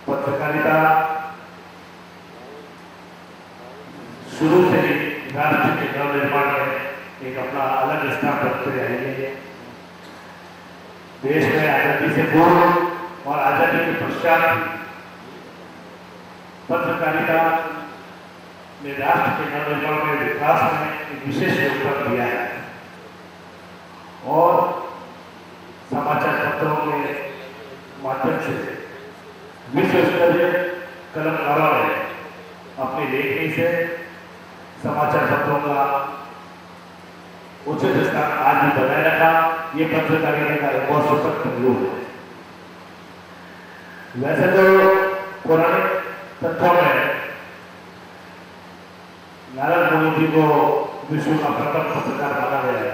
पत्रकारिता शुरू से ही राष्ट्र के नव निर्माण में एक अपना अलग स्थान रखते रहेंगे। देश में आजादी से पूर्व और आजादी के पश्चात पत्रकारिता ने राष्ट्र के नवनिर्माण में विकास में एक विशेष योगदान दिया है, और समाचार पत्रों के माध्यम से विश्व स्तरीय कलमकारों ने अपनी लेखनी से समाचार पत्रों का उचित स्थान आज भी बनाए रखा। ये पत्रकारिता का एक बहुत सशक्त पहलू है। वैसे तो पौराणिक तथ्यों में नारद मुनि जी को विश्व का प्रथम पत्रकार माना गया है,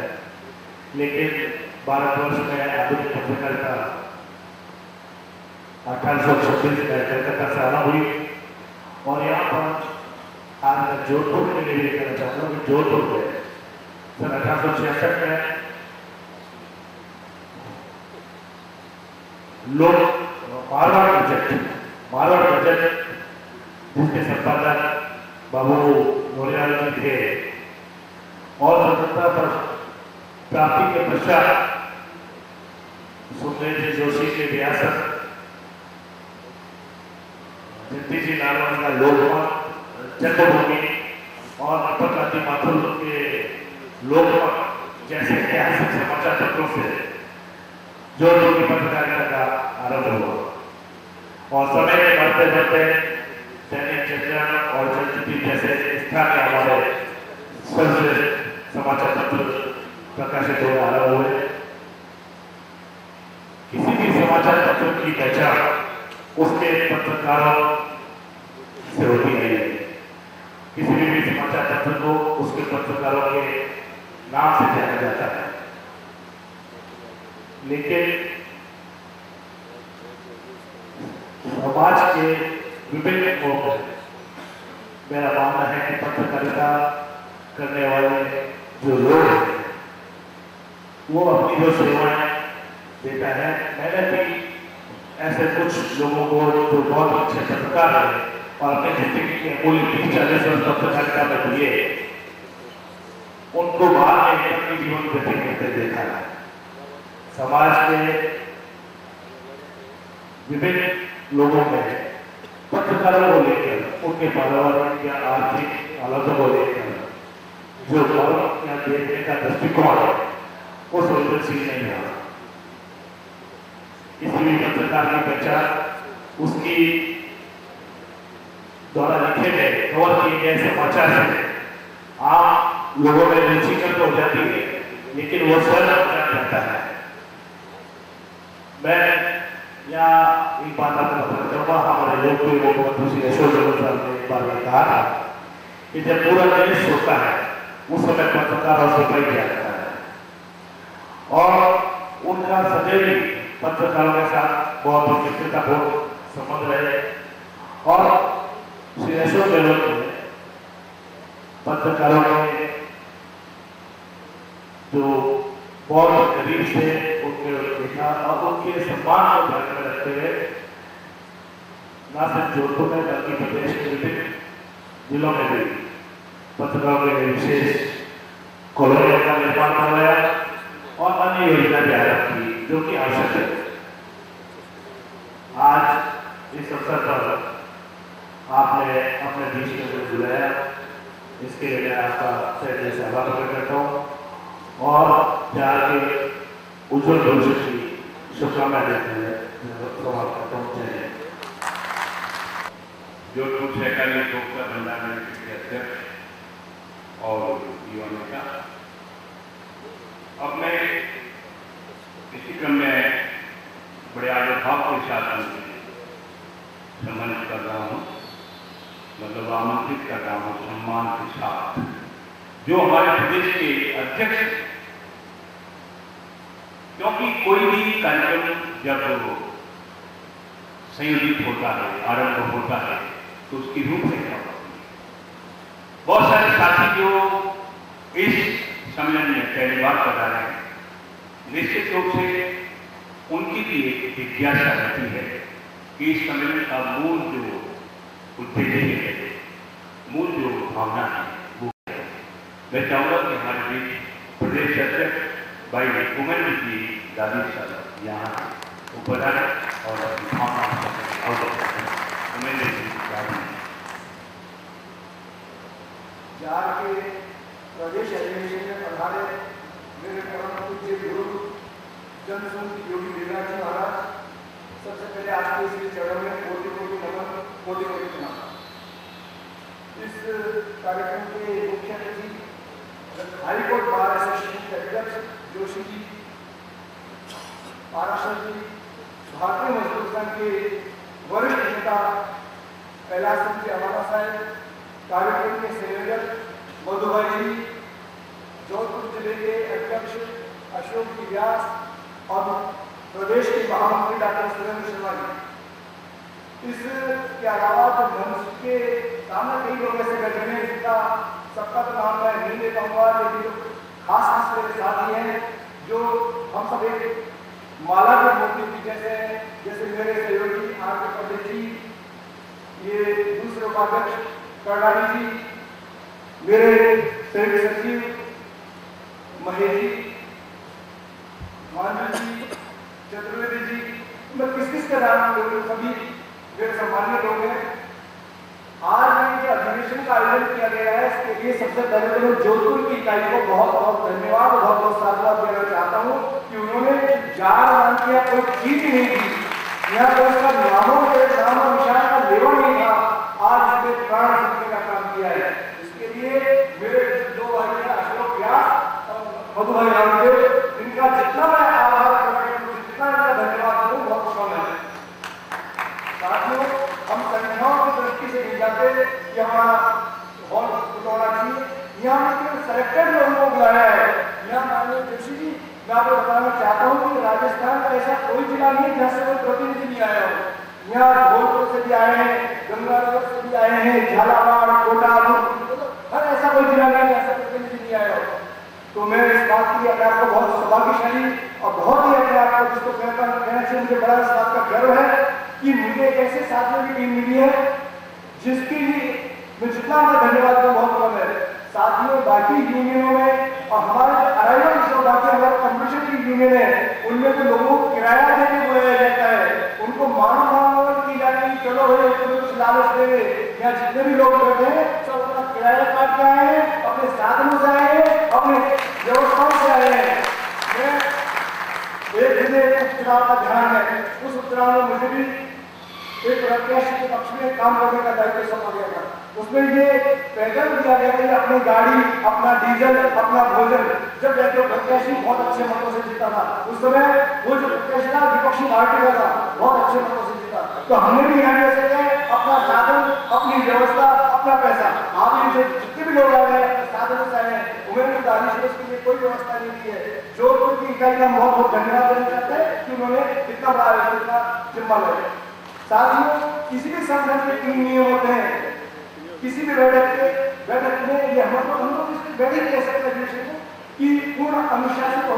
लेकिन भारतवर्ष में आधुनिक पत्रकारिता 1826 में कलकत्ता से आरंभ हुई। और यहाँ पर आज मैं जोधपुर के लिए कहना चाहता हूँ कि जोधपुर में सन 1866 में लोग मारवाड़ बजट जिसके संपादक बाबू नोरियाल जी थे और स्वतंत्रता प्राप्ति के पश्चात सुखदेव जी जोशी के रियासत, जगदीश जी नारायण का लोकमत जन्मभूमि और अपर माथुर के लोकमत जैसे ऐतिहासिक समाचार पत्रों से जो लोग पत्रकारिता का आरंभ हुआ और समय के बढ़ते बढ़ते दैनिक जागरण और जनशक्ति जैसे स्थानीय हमारे सर्वश्रेष्ठ समाचार पत्र प्रकाशित हो आरंभ हुए। किसी भी समाचार पत्र की पहचान उसके पत्रकारों से होती है। किसी भी समाचार पत्र को उसके पत्रकारों के नाम से जाना जाता है, लेकिन समाज के विभिन्न लोग, मेरा मानना है कि पत्रकारिता करने वाले जो लोग हैं वो अपनी जो सेवाएं देता है। मैंने भी ऐसे कुछ लोगों को जो बहुत अच्छे पत्रकार हैं और अपने जिंदगी के मूल्य 30-40 वर्ष पत्रकारिता में दिए, उनको बाद में अपनी जीवन व्यतीत करते देखा है। समाज के विभिन्न लोगों में पत्रकारों को लेकर, उनके पर्यावरण या आर्थिक हालातों को लेकर जो गौरव या देखने का दृष्टिकोण है वो संवेदनशील नहीं है। किसी भी पत्रकार की पहचान उसकी द्वारा लिखे गए कवर किए गए समाचार से आम लोगों में रुचिकर तो हो जाती है, लेकिन वो स्वयं जाता है। मैं यहाँ एक बात आपको बताना चाहूँगा। हमारे लोकप्रिय मुख्यमंत्री श्री अशोक गहलोत साहब ने एक बार कहा था कि जब पूरा देश सोता है उस समय पत्रकारों से कई जाता है और उनका सदैव पत्रकारों के साथ बहुत मित्रतापूर्ण संबंध रहे और श्री अशोक गहलोत ने पत्रकारों के जो बहुत करीब से उनके देखा और उनके सम्मान को ध्यान में रखते हुए न सिर्फ जोधपुर में बल्कि प्रदेश के विभिन्न जिलों में भी पत्रकारों के विशेष कॉलोनियों का निर्माण करवाया और अन्य योजना भी आरंभ की जो कि आवश्यक है। आज इस अवसर पर आपने अपने बीच में बुलाया, इसके लिए मैं आपका तहे से आभार प्रकट करता हूँ और प्यार के उज्जवल भविष्य की शुभकामनाएं देते हुए समाप्त करता हूँ। जय हिंद। जोधपुर सहकारी उपभोक्ता भंडार समिति के अध्यक्ष और युवा नेता, अब मैं इसी क्रम में बड़े आदरभाव के साथ सम्मानित कर रहा हूँ, मतलब आमंत्रित कर रहा हूँ सम्मान के साथ जो हमारे प्रदेश के अध्यक्ष, क्योंकि कोई भी कार्यक्रम जब संयोजित होता है, आरंभ होता है, तो उसकी रूपरेखा होती है। बहुत सारे साथी जो इस सम्मेलन में पहली बार कर रहे हैं, निश्चित रूप से उनकी भी एक जिज्ञासा रहती है कि इस सम्मेलन का मूल जो उद्देश्य है, मूल जो भावना है वो है। मैं चाहूँगा कि हमारे बीच प्रदेश अध्यक्ष भाई उमेंद्र जी दादी साहब यहाँ उपधार और अपनी भावना उमेंद्र जी दादी जार के प्रदेश अधिवेशन में पधारे मेरे परम पूज्य गुरु जनसंघ योगी वीरनाथ जी महाराज, सबसे पहले आपके इस चरण में कोटि कोटि नमन, कोटि कोटि प्रणाम। इस कार्यक्रम के मुख्य अतिथि हाईकोर्ट बार एसोसिएशन के अध्यक्ष जोशी जी, पाराशर जी, भारतीय मजदूर संघ के वरिष्ठ नेता कैलाश सिंह जी अवाना साहब, कार्यक्रम के संयोजक मधुभाई जी, जोधपुर जिले के अध्यक्ष अशोक जी व्यास और प्रदेश के महामंत्री डॉक्टर सुरेंद्र शर्मा जी। इसके अलावा तो मंच के सामने कई लोग ऐसे बैठे हैं जिनका सबका तो नाम मैं नहीं ले पाऊंगा, लेकिन जो खास मेरे साथी हैं जो हम सब एक माला के मोती जैसे मेरे सहयोगी आर के पंडित जी, ये दूसरे उपाध्यक्ष कर्णाली जी, मेरे संयुक्त सचिव महेश जी, मानवी जी, चतुर्वेदी जी, मैं किस का नाम लूं, सभी मेरे सम्मानित लोग हैं। आज ये जो अधिवेशन का आयोजन किया गया है, इसके लिए सबसे पहले तो मैं जोधपुर की इकाई को बहुत बहुत धन्यवाद और बहुत बहुत साधुवाद देना चाहता हूँ कि उन्होंने जार मान किया, कोई चीज नहीं दी, यहाँ पर उसका नामों के नाम और निशान का लेवा नहीं था, आज इसने प्राण रखने का काम किया है। इसके लिए मेरे दो भाई हैं अशोक व्यास और मधु भाई रामदेव, इनका जितना मैं आभार करता हूँ, जितना इनका धन्यवाद दूँ, बहुत कम है। साथियों, हम संख्याओं की दृष्टि से नहीं जाते कि हमारा हॉल होना चाहिए, यहाँ में सेलेक्टेड लोगों को बुलाया है। यहाँ माननीय जोशी जी, मैं आपको बताना चाहता हूँ कि राजस्थान का ऐसा कोई जिला नहीं है जहाँ से कोई प्रतिनिधि नहीं आया हो। यहाँ धौलपुर से भी आए हैं, गंगानगर से भी आए हैं, झालावाड़, कोटा, हर ऐसा कोई जिला नहीं है जहाँ से प्रतिनिधि नहीं आया हो। तो मैं इस बात के लिए अपने आपको बहुत सौभाग्यशाली और बहुत ही अपने आपको जिसको कहना चाहिए, मुझे बड़ा इस बात का गर्व है कि मुझे एक ऐसे साथियों की टीम मिली है जिसके लिए मैं जितना मैं धन्यवाद दूं बहुत कम है। साथियों, बाकी यूनियनों में और हमारे अराइवल जो बाकी हमारे कंपटीशन की यूनियन है, उनमें तो लोगों को किराया देके बुलाया जाता है, उनको मान की जाती है, चलो भाई कुछ लालच देंगे। यहाँ जितने भी लोग बैठे हैं सब अपना किराया काट के आए हैं, अपने साधनों से आए हैं, अपने व्यवस्थाओं से आए हैं। एक उपचुनाव का ध्यान है, उस उपचुनाव में मुझे भी एक प्रत्याशी के पक्ष में काम करने का दायित्व सौंपा गया था। उसमें ये पैदल दिया गया कि अपनी गाड़ी, अपना डीजल, अपना भोजन, जब जाके प्रत्याशी बहुत अच्छे मतों से जीता था। उस समय वो जो प्रत्याशी था विपक्षी पार्टी का था, बहुत अच्छे मतों से जीता। तो हमने भी यहाँ जैसे अपना साधन, अपनी व्यवस्था, अपना पैसा, आप ये जितने भी लोग आए हैं साधनों से आए हैं, उन्होंने दानिश के लिए कोई व्यवस्था नहीं की है। जोधपुर की इकाई का बहुत बहुत धन्यवाद देना चाहते हैं कि उन्होंने इतना बड़ा आयोजन का जिम्मा लिया। साथियों, किसी भी संगठन के 3 नियम होते हैं, किसी भी बैठक में ये हम लोग इसकी बैठक कह सकते हैं कि पूर्ण अनुशासित हो,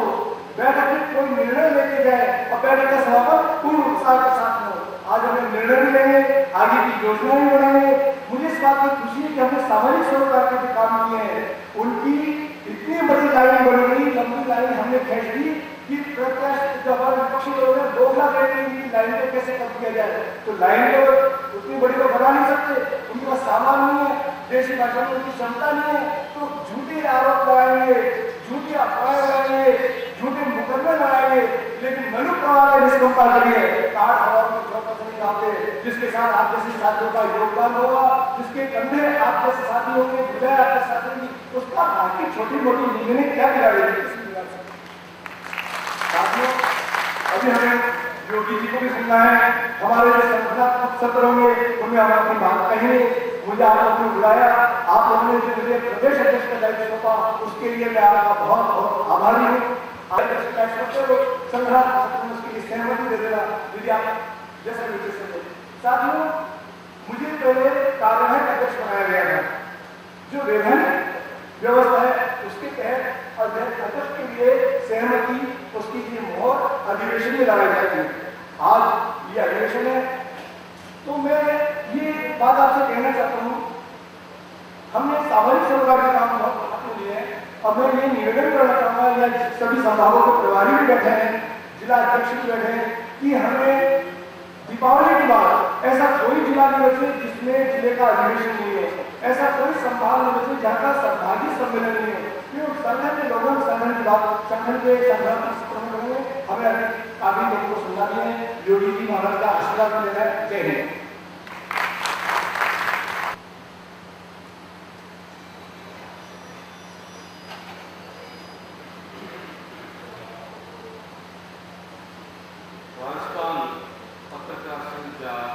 बैठक में कोई निर्णय लेके जाए और बैठक का समापन पूर्ण उत्साह के साथ हो। आज हमें निर्णय भी लेंगे, आगे की योजना भी बनाएंगे। मुझे इस बात की खुशी है कि हमने सामाजिक सरोकार के भी काम किए हैं। उनकी इतनी बड़ी लाइन बन गई, लंबी लाइन हमने खींच दी कि प्रत्याशी जब विपक्षी लोग हैं 2 लाख की लाइन को कैसे कम किया जाए। तो लाइन को उतनी बड़ी को बना नहीं सकते, उनके पास सामान नहीं है, देशी भाषा में उनकी क्षमता नहीं है, तो झूठे आरोप लगाएंगे, झूठी अफवाहें लगाएंगे, झूठे मुकदमे लगाएंगे। लेकिन मनु प्रवाह ने निष्कंपा करी है, काट हवा में झोंका नहीं आते, जिसके साथ आप जैसे साथियों का योगदान होगा, जिसके कंधे आप जैसे साथी होंगे, बुझाए आपके साथी की, उसका बाकी छोटी मोटी नींदें क्या बिगाड़ेगी। साथियों, अभी हमें योगी जी को भी सुनना है, हमारे जो संगठनात्मक सत्र होंगे उनमें हम अपनी बात कहेंगे। मुझे आप लोगों ने बुलाया, आप लोगों ने जो मुझे प्रदेश अध्यक्ष का दायित्व सौंपा, उसके लिए मैं आपका बहुत बहुत आभारी हूँ। संगठनात्मक उसके लिए सहमति दे देना यदि आप जैसा भी। साथियों, मुझे पहले कार्यवाहक अध्यक्ष बनाया गया था, जो विभिन्न व्यवस्था है उसके तहत अध्यक्ष के लिए सहमति उसकी ये मोहर अधिवेशन में लगाई जाती है। आज ये अधिवेशन है, तो मैं ये बात आपसे कहना चाहता हूँ, हमने सामाजिक सरोकार का काम बहुत अपने लिए है। अब मैं ये निवेदन करना चाहूँगा, या सभी संभागों के प्रभारी भी बैठे हैं, जिला अध्यक्ष भी बैठे हैं, कि हमें दीपावली के बाद ऐसा कोई जिला नहीं बचे जिसमें जिले का अधिवेशन नहीं हो, ऐसा कोई संभाग नहीं बचे जहाँ का सहभागी सम्मेलन नहीं हो। क्यों? संगठन के लोगों संगठन की बात, संगठन के संगठन में हमें काफी लोगों को सुनना भी है। योगी जी महाराज का आशीर्वाद लेना है। जय हिंद। पत्रकार संचार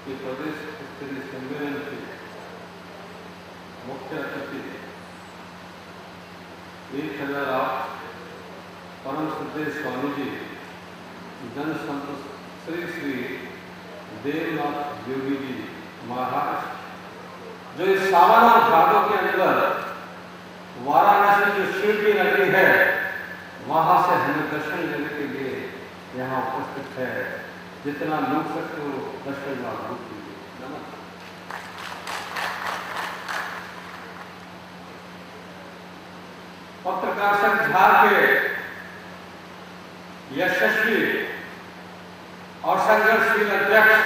के प्रदेश स्तरीय सम्मेलन के मुख्य अतिथि 1008 परम श्रद्धेय स्वामी जी जन संत श्री श्री देवनाथ योगी जी महाराज, जो इस सावन और भादों के अंदर वाराणसी जो शिव की नगरी है, वहां से हमें दर्शन देने के लिए यहाँ उपस्थित है। जितना लूट सकते हो दर्शन लाभ कीजिए। पत्रकार संघ झार के यशस्वी और संघर्षशील अध्यक्ष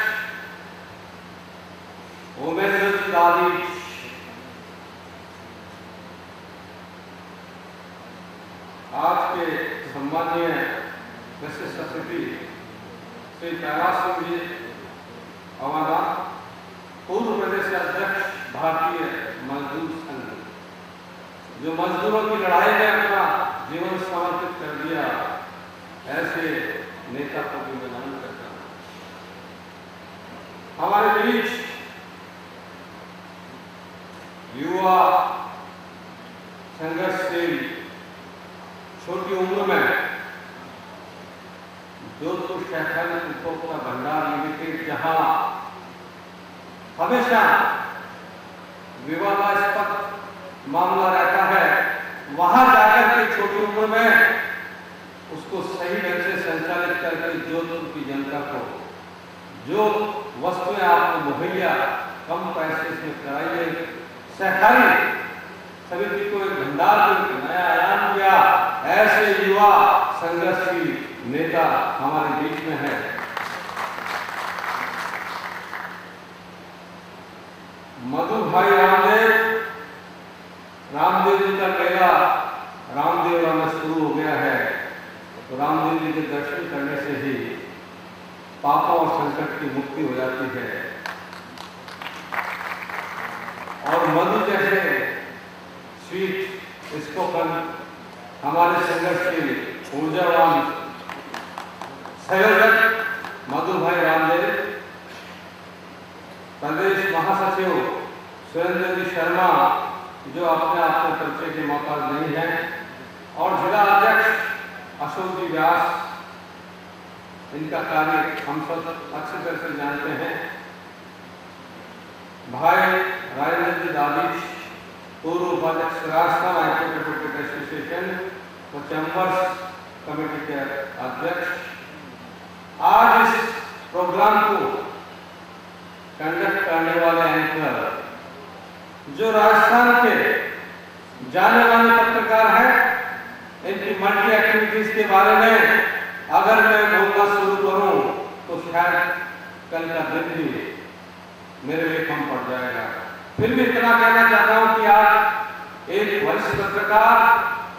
उमेंद्र दादी, आज के सम्माननीय विशिष्ट अतिथि श्री कैलाश सिंह जी हमारा पूर्व प्रदेश अध्यक्ष भारतीय मजदूर संघ, जो मजदूरों की लड़ाई में अपना जीवन समर्पित कर दिया, ऐसे नेता को भी मैं नमन करता हूं। हमारे बीच युवा संघर्षशील छोटी उम्र में जोधपुर शैक्षणिक उपभोक्ता भंडार लिमिटेड, जहां हमेशा विवादास्पद मामला रहता है, वहां जाकर के छोटी उम्र में उसको सही ढंग से संचालित करके जोधपुर की जनता को जो वस्तुएं आपको मुहैया कम पैसे से कराई गई, सहकारी समिति को एक भंडार को नया आयाम दिया, ऐसे युवा संघर्षशील नेता हमारे बीच में है। मधु भाई रामदेव जी का मेला रामदेवरा में शुरू हो गया है, तो रामदेव जी के दर्शन करने से ही पापों और संकट की मुक्ति हो जाती है। और मधु जैसे स्वीट इसको हमारे संघर्षशील ऊर्जावान संयोजक मधु भाई रामदेव, प्रदेश महासचिव सुरेंद्र जी शर्मा, जो अपने आप को परिचय के मौका नहीं है, और जिला अध्यक्ष अशोक जी व्यास, इनका कार्य हम सब अच्छी तरह से जानते हैं। भाई राजेंद्र जी दादी, पूर्व उपाध्यक्ष राजस्थान आईपीएस एडवोकेट एसोसिएशन और चैम्बर्स कमेटी के अध्यक्ष, आज इस प्रोग्राम को कंडक्ट करने वाले एंकर जो राजस्थान के जाने माने पत्रकार हैं, इनकी मल्टी एक्टिविटीज के बारे में अगर मैं बोलना शुरू करूं तो शायद कल का दिन भी मेरे लिए कम पड़ जाएगा। फिर भी इतना कहना चाहता हूं कि आज एक वरिष्ठ पत्रकार,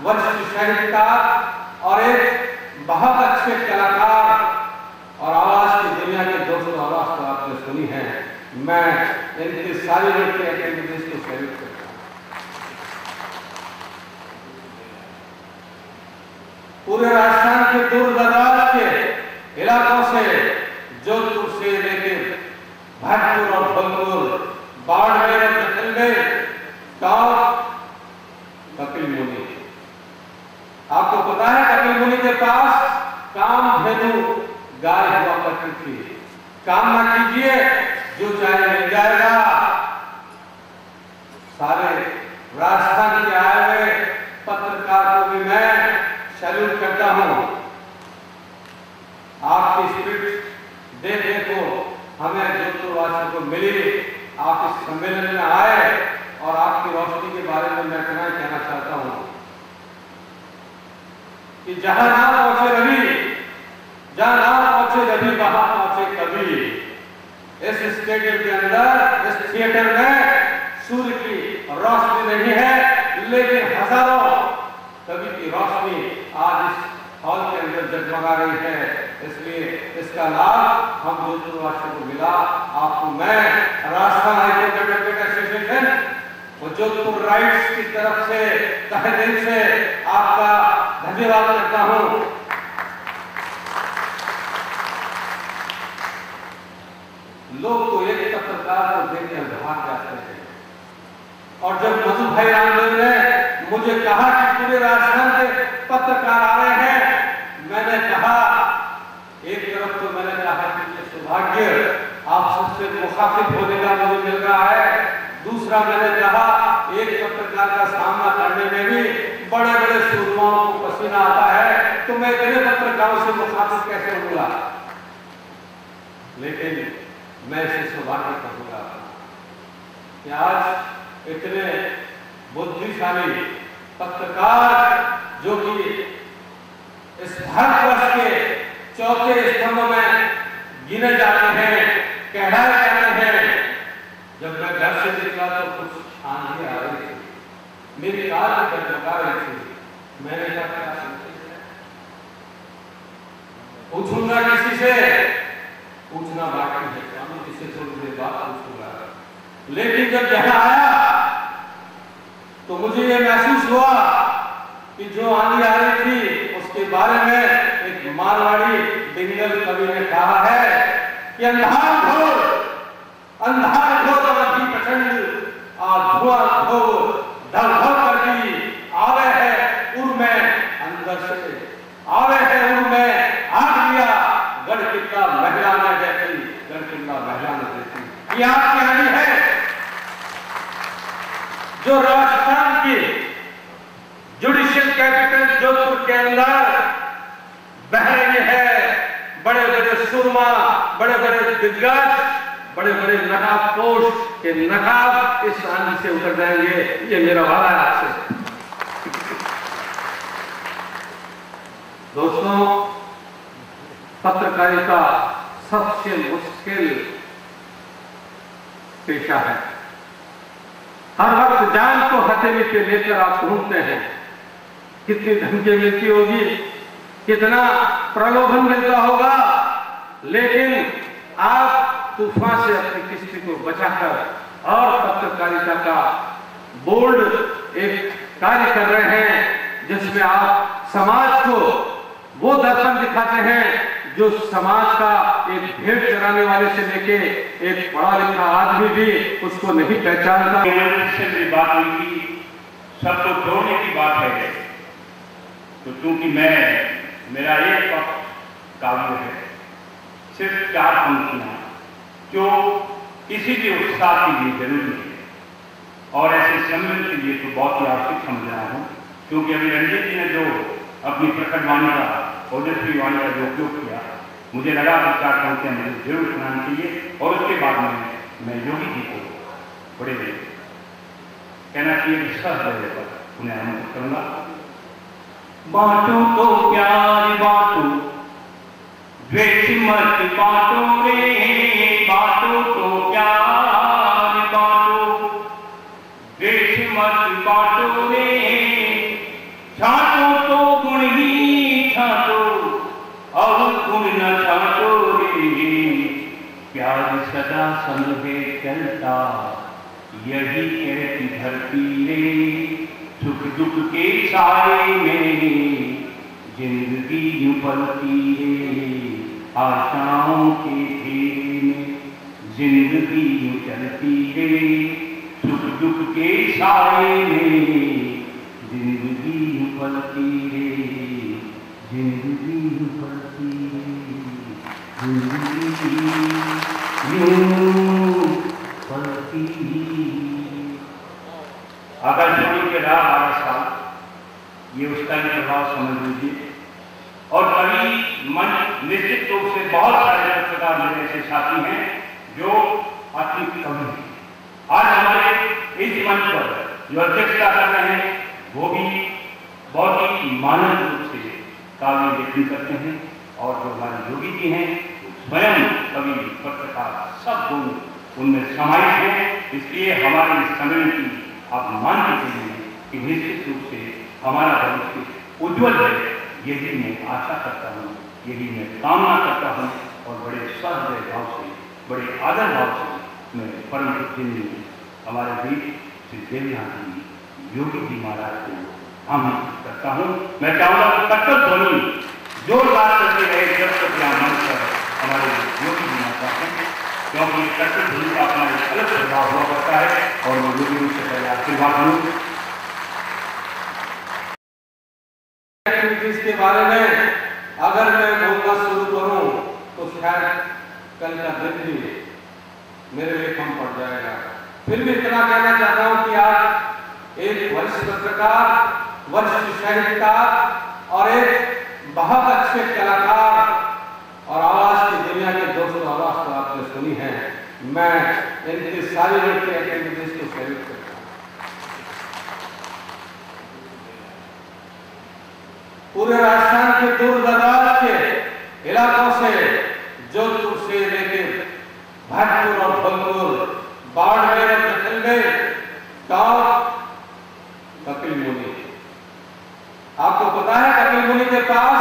वरिष्ठ साहित्यकार और एक बहुत अच्छे कलाकार और आवाज की दुनिया के दोस्तों आवाज तो आपने सुनी है, मैं इनकी सारी मल्टी एक्टिविटीज को सैल्यूट करता हूं। पूरे राजस्थान के दूर दराज के इलाकों से, जोधपुर से लेकर भरतपुर और फलपुर, बाड़मेर और जैसलमेर, टॉप कपिल मुनि। आपको पता है कपिल मुनि के पास कामधेनु गाय हुआ करती थी। कामना कीजिए, जो चाहे मिल जाएगा। सारे राजस्थान के आए हुए पत्रकार को भी मैं सैल्यूट करता हूं। आपकी स्पिरिट देखने को हमें जोधपुरवासियों को मिली, आप इस सम्मेलन में आए और आपकी रोशनी के बारे में मैं इतना कहना चाहता हूं कि जहां ना पहुंचे रवि, जहां ना पहुंचे रवि, वहां पहुंचे कवि। इस स्टेडियम के अंदर, इस थिएटर में सूर्य की रोशनी नहीं है, लेकिन हजारों कवि की रोशनी आज इस हॉल के अंदर जगमगा रही है। इसलिए इसका लाभ हम जोधपुरवासियों को मिला। आपको मैं राजस्थान हाईकोर्ट एडवोकेट एसोसिएशन और जोधपुर राइट्स की तरफ से तहे दिल से आपका धन्यवाद करता हूं। लोग तो एक पत्रकार को देखकर भाग जाते हैं, और जब मधु भाई रामदेव ने मुझे कहा कि पूरे राजस्थान के पत्रकार आ रहे हैं, मैंने कहा, एक तरफ तो मैंने कहा कि ये सौभाग्य आप सबसे मुखातिब होने का मुझे मिल रहा है, दूसरा मैंने कहा एक पत्रकार का सामना करने में भी बड़े बड़े सूरमाओं को पसीना आता है, तो मैं इतने पत्रकारों से मुखातिब कैसे होऊंगा। लेकिन मैं इसे सौभाग्य कहूँगा कि आज इतने बुद्धिशाली पत्रकार जो कि इस भारतवर्ष के चौथे स्तंभ में गिने जाते हैं, कहलाए जाते हैं, जब मैं घर से निकला तो कुछ आंधी आ रही थी, मेरी कार डगमगा रही थी। मैंने कहा पूछूंगा किसी से, पूछना बाकी है, स्वामी जी से थोड़ी देर बाद पूछूंगा। लेकिन जब यहाँ आया तो मुझे ये महसूस हुआ कि जो आंधी आ रही थी उसके बारे में एक मारवाड़ी बिंगल कवि ने कहा है कि अंधार घोर अवधि प्रचंड धुआं घोर धड़ करती आवे है उर में अंदर से, आवे है उर में आग लिया गढ़ किला महिला ने देती, गढ़ किला महिला ने देती। ये आपकी आंधी है जो राजस्थान की जुडिशियल कैपिटल जोधपुर के अंदर बह रही है। बड़े बड़े सुरमा, बड़े बड़े दिग्गज, बड़े बड़े नकाबपोश के नकाब इस आंधी से उतर जाएंगे, ये मेरा वादा है आपसे। दोस्तों, पत्रकारिता सबसे मुश्किल पेशा है। हर वक्त जान को हथेली पे लेकर आप घूमते हैं, कितनी धमकी मिलती होगी, कितना प्रलोभन मिलता होगा, लेकिन आप तूफान से अपनी किस्ती को बचाकर और पत्रकारिता का बोल्ड एक कार्य कर रहे हैं जिसमें आप समाज को वो दर्पण दिखाते हैं जो समाज का एक भेंट चराने वाले से लेके एक पढ़ा लिखा आदमी भी उसको नहीं पहचानता। मेरी बात हुई थी, सबको जोड़ने की बात है, तो क्योंकि मेरा एक वक्त काव्य है, सिर्फ 4 पंक्तियां जो किसी भी उत्साह के लिए जरूरी है और ऐसे सम्मेलन के लिए तो बहुत ही आवश्यक समझ रहा हूँ, क्योंकि अभी रंजीत जी ने जो अपनी प्रकट वाणी का, ओजस्वी वाणी का जो उपयोग किया, मुझे लगा कि 4 पंक्तियां मुझे जरूर सुनानी चाहिए और उसके बाद में मैं योगी जी को बड़े कहना चाहिए सहृदय पर उन्हें आमंत्रित करूंगा। बांटो तो प्यार बांटो, द्वेष मत बांटो रे, बांटो तो प्यार बांटो, द्वेष मत बांटो रे, छाटो तो गुण ही छाटो और गुण न छाटो रे, प्यार सदा संग में चलता यही कहती धरती रे, सुख दुख के साए में जिंदगी यूं पलती रे, आशाओं के घेरे में जिंदगी यूं चलती रे, सुख दुख के साए में जिंदगी यूं पलती रे, जिंदगी यूं पलती रे, जिंदगी यूं पलती। आकाशवाणी के राह 12 साल, ये उसका ही प्रभाव समझ लीजिए। और कभी मन निश्चित रूप से बहुत सारे पत्रकार मेरे ऐसे साथी हैं जो अति कवि हैं। आज हमारे इस मंच पर जो अध्यक्षता कर रहे हैं वो भी बहुत ही मानव रूप से काव्य लेखन करते हैं, और जो हमारे योगी जी हैं स्वयं कवि पत्रकार सब गुण उनमें समाहित हैं। इसलिए हमारे इस सम्मेलन की आप मान के चलिए कि निश्चित रूप से हमारा भविष्य उज्ज्वल है, यही मैं आशा करता हूँ, यही मैं कामना करता हूँ। और बड़े सहृदय भाव से, बड़े आदर भाव से मैं परम पूज्य हमारे बीच श्री देवनाथ जी योगी जी महाराज को आमंत्रित करता हूँ। मैं चाहूँगा कि कट्टर ध्वनि जोरदार करते रहे जब तक यहाँ मंच पर हमारे योगी जी महाराज हैं, क्योंकि कट्टर ध्वनि का अपना एक अलग प्रभाव हुआ करता है। और मैं योगी जी से पहले आशीर्वाद दूँ इसके बारे में अगर मैं बोलना शुरू करूं तो शायद कल का दिन भी मेरे लिए कम पड़ जाएगा। फिर भी इतना कहना चाहता हूं कि आज एक वरिष्ठ पत्रकार, वरिष्ठ साहित्यकार और एक बहुत अच्छे कलाकार और आवाज की दुनिया के दोस्तों आवाज तो आपने सुनी है, मैं इनकी सारी लड़की एक्टिविटीज को सैल्यूट करता हूँ। पूरे राजस्थान के दूर दराज के इलाकों से, जोधपुर से लेकर भरतपुर और फलपुर, बाड़मेर और जैसलमेर, टॉप कपिल मुनि। आपको पता है कपिल मुनि के पास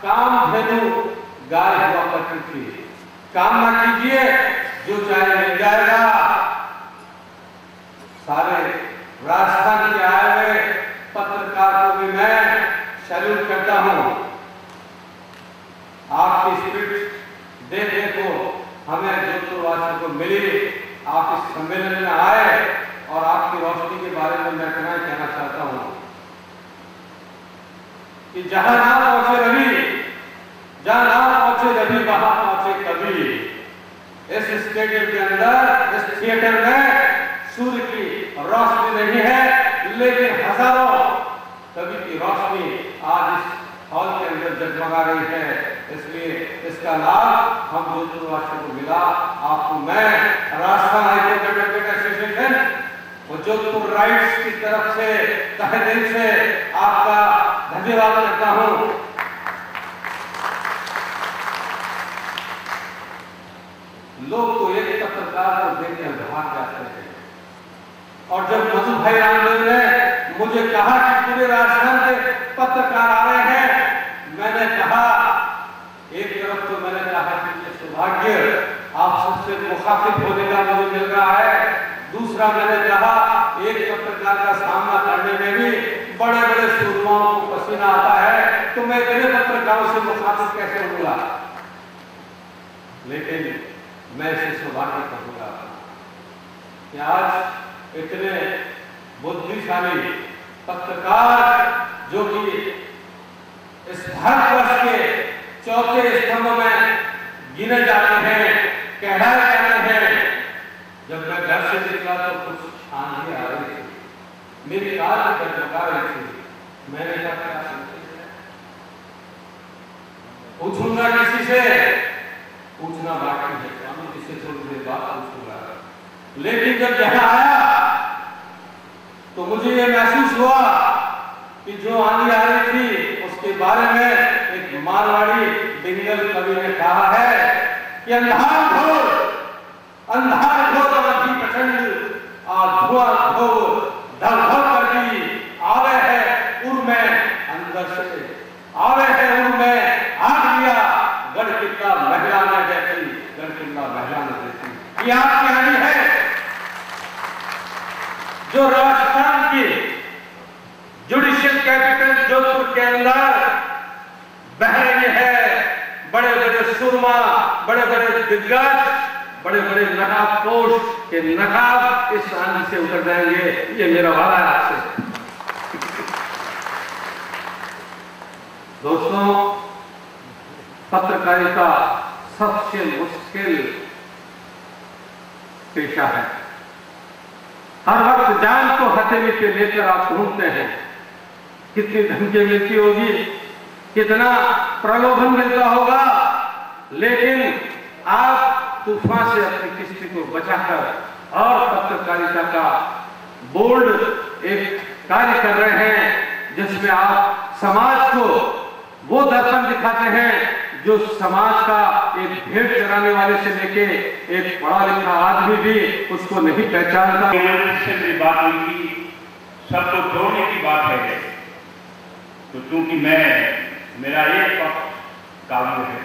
कामधेनु गाय हुआ करती थी। कामना कीजिए, जो चाहे मिल जाएगा। सारे राजस्थान के आए हुए पत्रकार को भी मैं सैल्यूट करता हूं। आपकी स्पिरिट देखने को हमें जोधपुरवासियों को मिली। आप इस सम्मेलन में आए और आपकी रोशनी के बारे में मैं इतना ही कहना चाहता हूं कि जहां ना पहुंचे रवि, जहां ना पहुंचे रवि, वहां पहुंचे कवि। इस स्टेडियम के अंदर, इस थिएटर में सूर्य की रोशनी नहीं है, लेकिन हजारों कवि की रोशनी आज इस हॉल के अंदर जगमगा रही है। इसलिए इसका लाभ हम जोधपुरवासियों को मिला। आपको मैं राजस्थान हाईकोर्ट एडवोकेट एसोसिएशन और जोधपुर राइट्स की तरफ से तहे दिल से आपका धन्यवाद करता हूं। लोग तो एक पत्रकार को देखकर भाग जाते हैं, और जब मधु भाई रामदेव ने मुझे कहा कि पूरे राजस्थान के पत्रकार आ रहे हैं, मैंने कहा, एक तरफ तो मैंने कहा कि ये सौभाग्य आप सबसे मुखातिब होने का मुझे मिल रहा है, दूसरा मैंने कहा एक पत्रकार का सामना करने में भी बड़े बड़े सूरमाओं को पसीना आता है, तो मैं इतने पत्रकारों से मुखातिब कैसे होऊंगा। लेकिन मैं इसे सौभाग्य कहूंगा कि आज इतने बुद्धिशाली पत्रकार, जो कि इस भारतवर्ष के चौथे स्तंभ में गिने जाते हैं, कहलाए जाते हैं। जब मैं घर से निकला तो कुछ आंधी आ रही थी, मेरी कार डगमगा रही थी। मैंने कहा पूछूंगा किसी से, पूछना बाकी है, किसी से थोड़ी देर बाद पूछूंगा। लेकिन जब यहाँ आया तो मुझे ये महसूस हुआ कि जो आंधी आ रही थी उसके बारे में एक मारवाड़ी डिंगल कवि ने कहा है कि अंधार घोर आंधी प्रचंड, धुआं घोर धड़धड़ करती आवे है उर में अंदर से, आवे है उर में आग लिया गढ़ किला महिला ने देती, गढ़ किला महिला ने देती। ये आपकी आंधी है जो राजस्थान की जुडिशियल कैपिटल जोधपुर के अंदर बह रही है। बड़े बड़े सुरमा, बड़े बड़े दिग्गज, बड़े बड़े नकाबपोश के नकाब इस आंधी से उतर जाएंगे, ये मेरा वादा है आपसे। दोस्तों, पत्रकारिता सबसे मुश्किल पेशा है। हर वक्त जान को हथेली पे लेकर आप घूमते हैं। कितनी धमकी मिलती होगी, कितना प्रलोभन मिलता होगा, लेकिन आप तूफान से अपनी किस्ती को बचाकर और पत्रकारिता का बोल्ड एक कार्य कर रहे हैं, जिसमें आप समाज को वो दर्पण दिखाते हैं जो समाज का एक भेड़ चराने वाले से लेके एक पढ़ा लिखा आदमी भी उसको नहीं पहचानता। बात हुई थी, सबको जोड़ने की बात है, तो चूंकि मेरा एक काव्य है,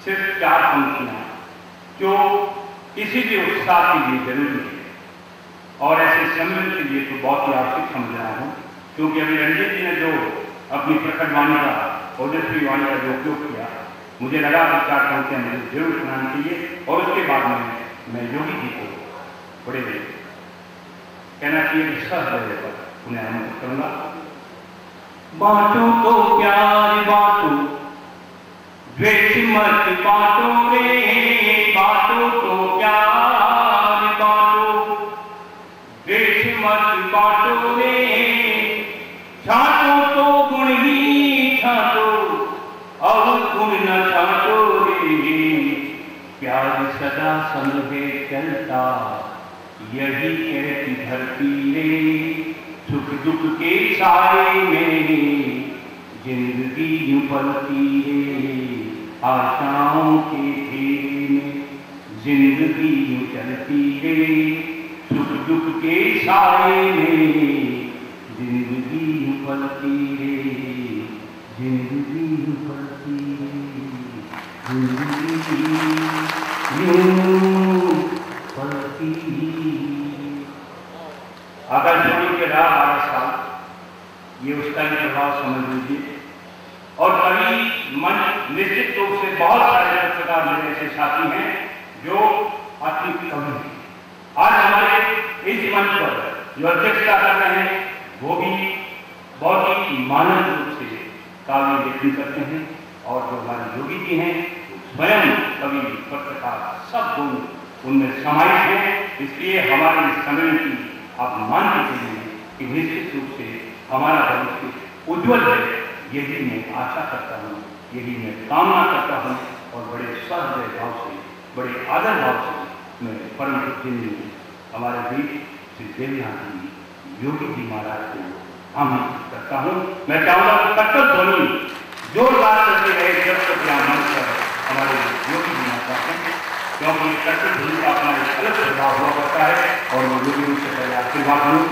सिर्फ 4 पंक्तियां जो किसी भी उत्साह के लिए जरूरी है, और ऐसे सम्मेलन के लिए तो बहुत ही आवश्यक समझ रहा हूँ, क्योंकि अभी रंजीत जी ने जो अपनी प्रकट वाणी का, ओजस्वी वाणी का जो उपयोग किया, मुझे लगा कि 4 पंक्तियां मुझे जरूर सुनानी चाहिए, और उसके बाद में मैं योगी जी को बड़े कहना चाहिए पर उन्हें आमंत्रित करूंगा। बांटो तो प्यार बांटो, द्वेष मत बांटो रे, बांटो तो प्यार बांटो, द्वेष मत बांटो रे, छाटो तो गुण ही छाटो और गुण न छाटो रे, प्यार सदा संगे चलता यही कहती धरती रे, सुख दुख के साए में जिंदगी यूं पलती रे, आशाओं के घेरे में जिंदगी यूं चलती रे, सुख दुख के साए में जिंदगी यूं पलती रे, जिंदगी यूं पलती रे, जिंदगी यूं पलती। आकाशवाणी के राह 12 साल, ये उसका ही प्रभाव समझ लीजिए। और कभी मन निश्चित रूप से बहुत सारे पत्रकार मेरे ऐसे साथी हैं जो अपनी कवि हैं। आज हमारे इस मंच पर जो अध्यक्षता कर रहे हैं वो भी बहुत ही मानव रूप से काव्य लेखन करते हैं, और जो हमारे योगी जी हैं स्वयं कवि पत्रकार सब गुण उनमें समाहित हैं। इसलिए हमारे इस समय की आप मान के चलिए कि निश्चित रूप से हमारा भविष्य उज्ज्वल है, यही मैं आशा करता हूँ, यही मैं कामना करता हूँ। और बड़े सहृदय भाव से, बड़े आदर भाव से मैं परम पूज्य हमारे बीच श्री देवनाथ जी योगी जी महाराज को हम करता हूँ। मैं चाहूँगा कट्टर ध्वनि जोरदार करते रहे जब तक यहाँ मंच पर हमारे योगी जी महाराज हैं, क्योंकि कट्टर ध्वनि का अपना एक अलग प्रभाव हुआ करता है। और मैं योगी जी से पहले आशीर्वाद हूँ।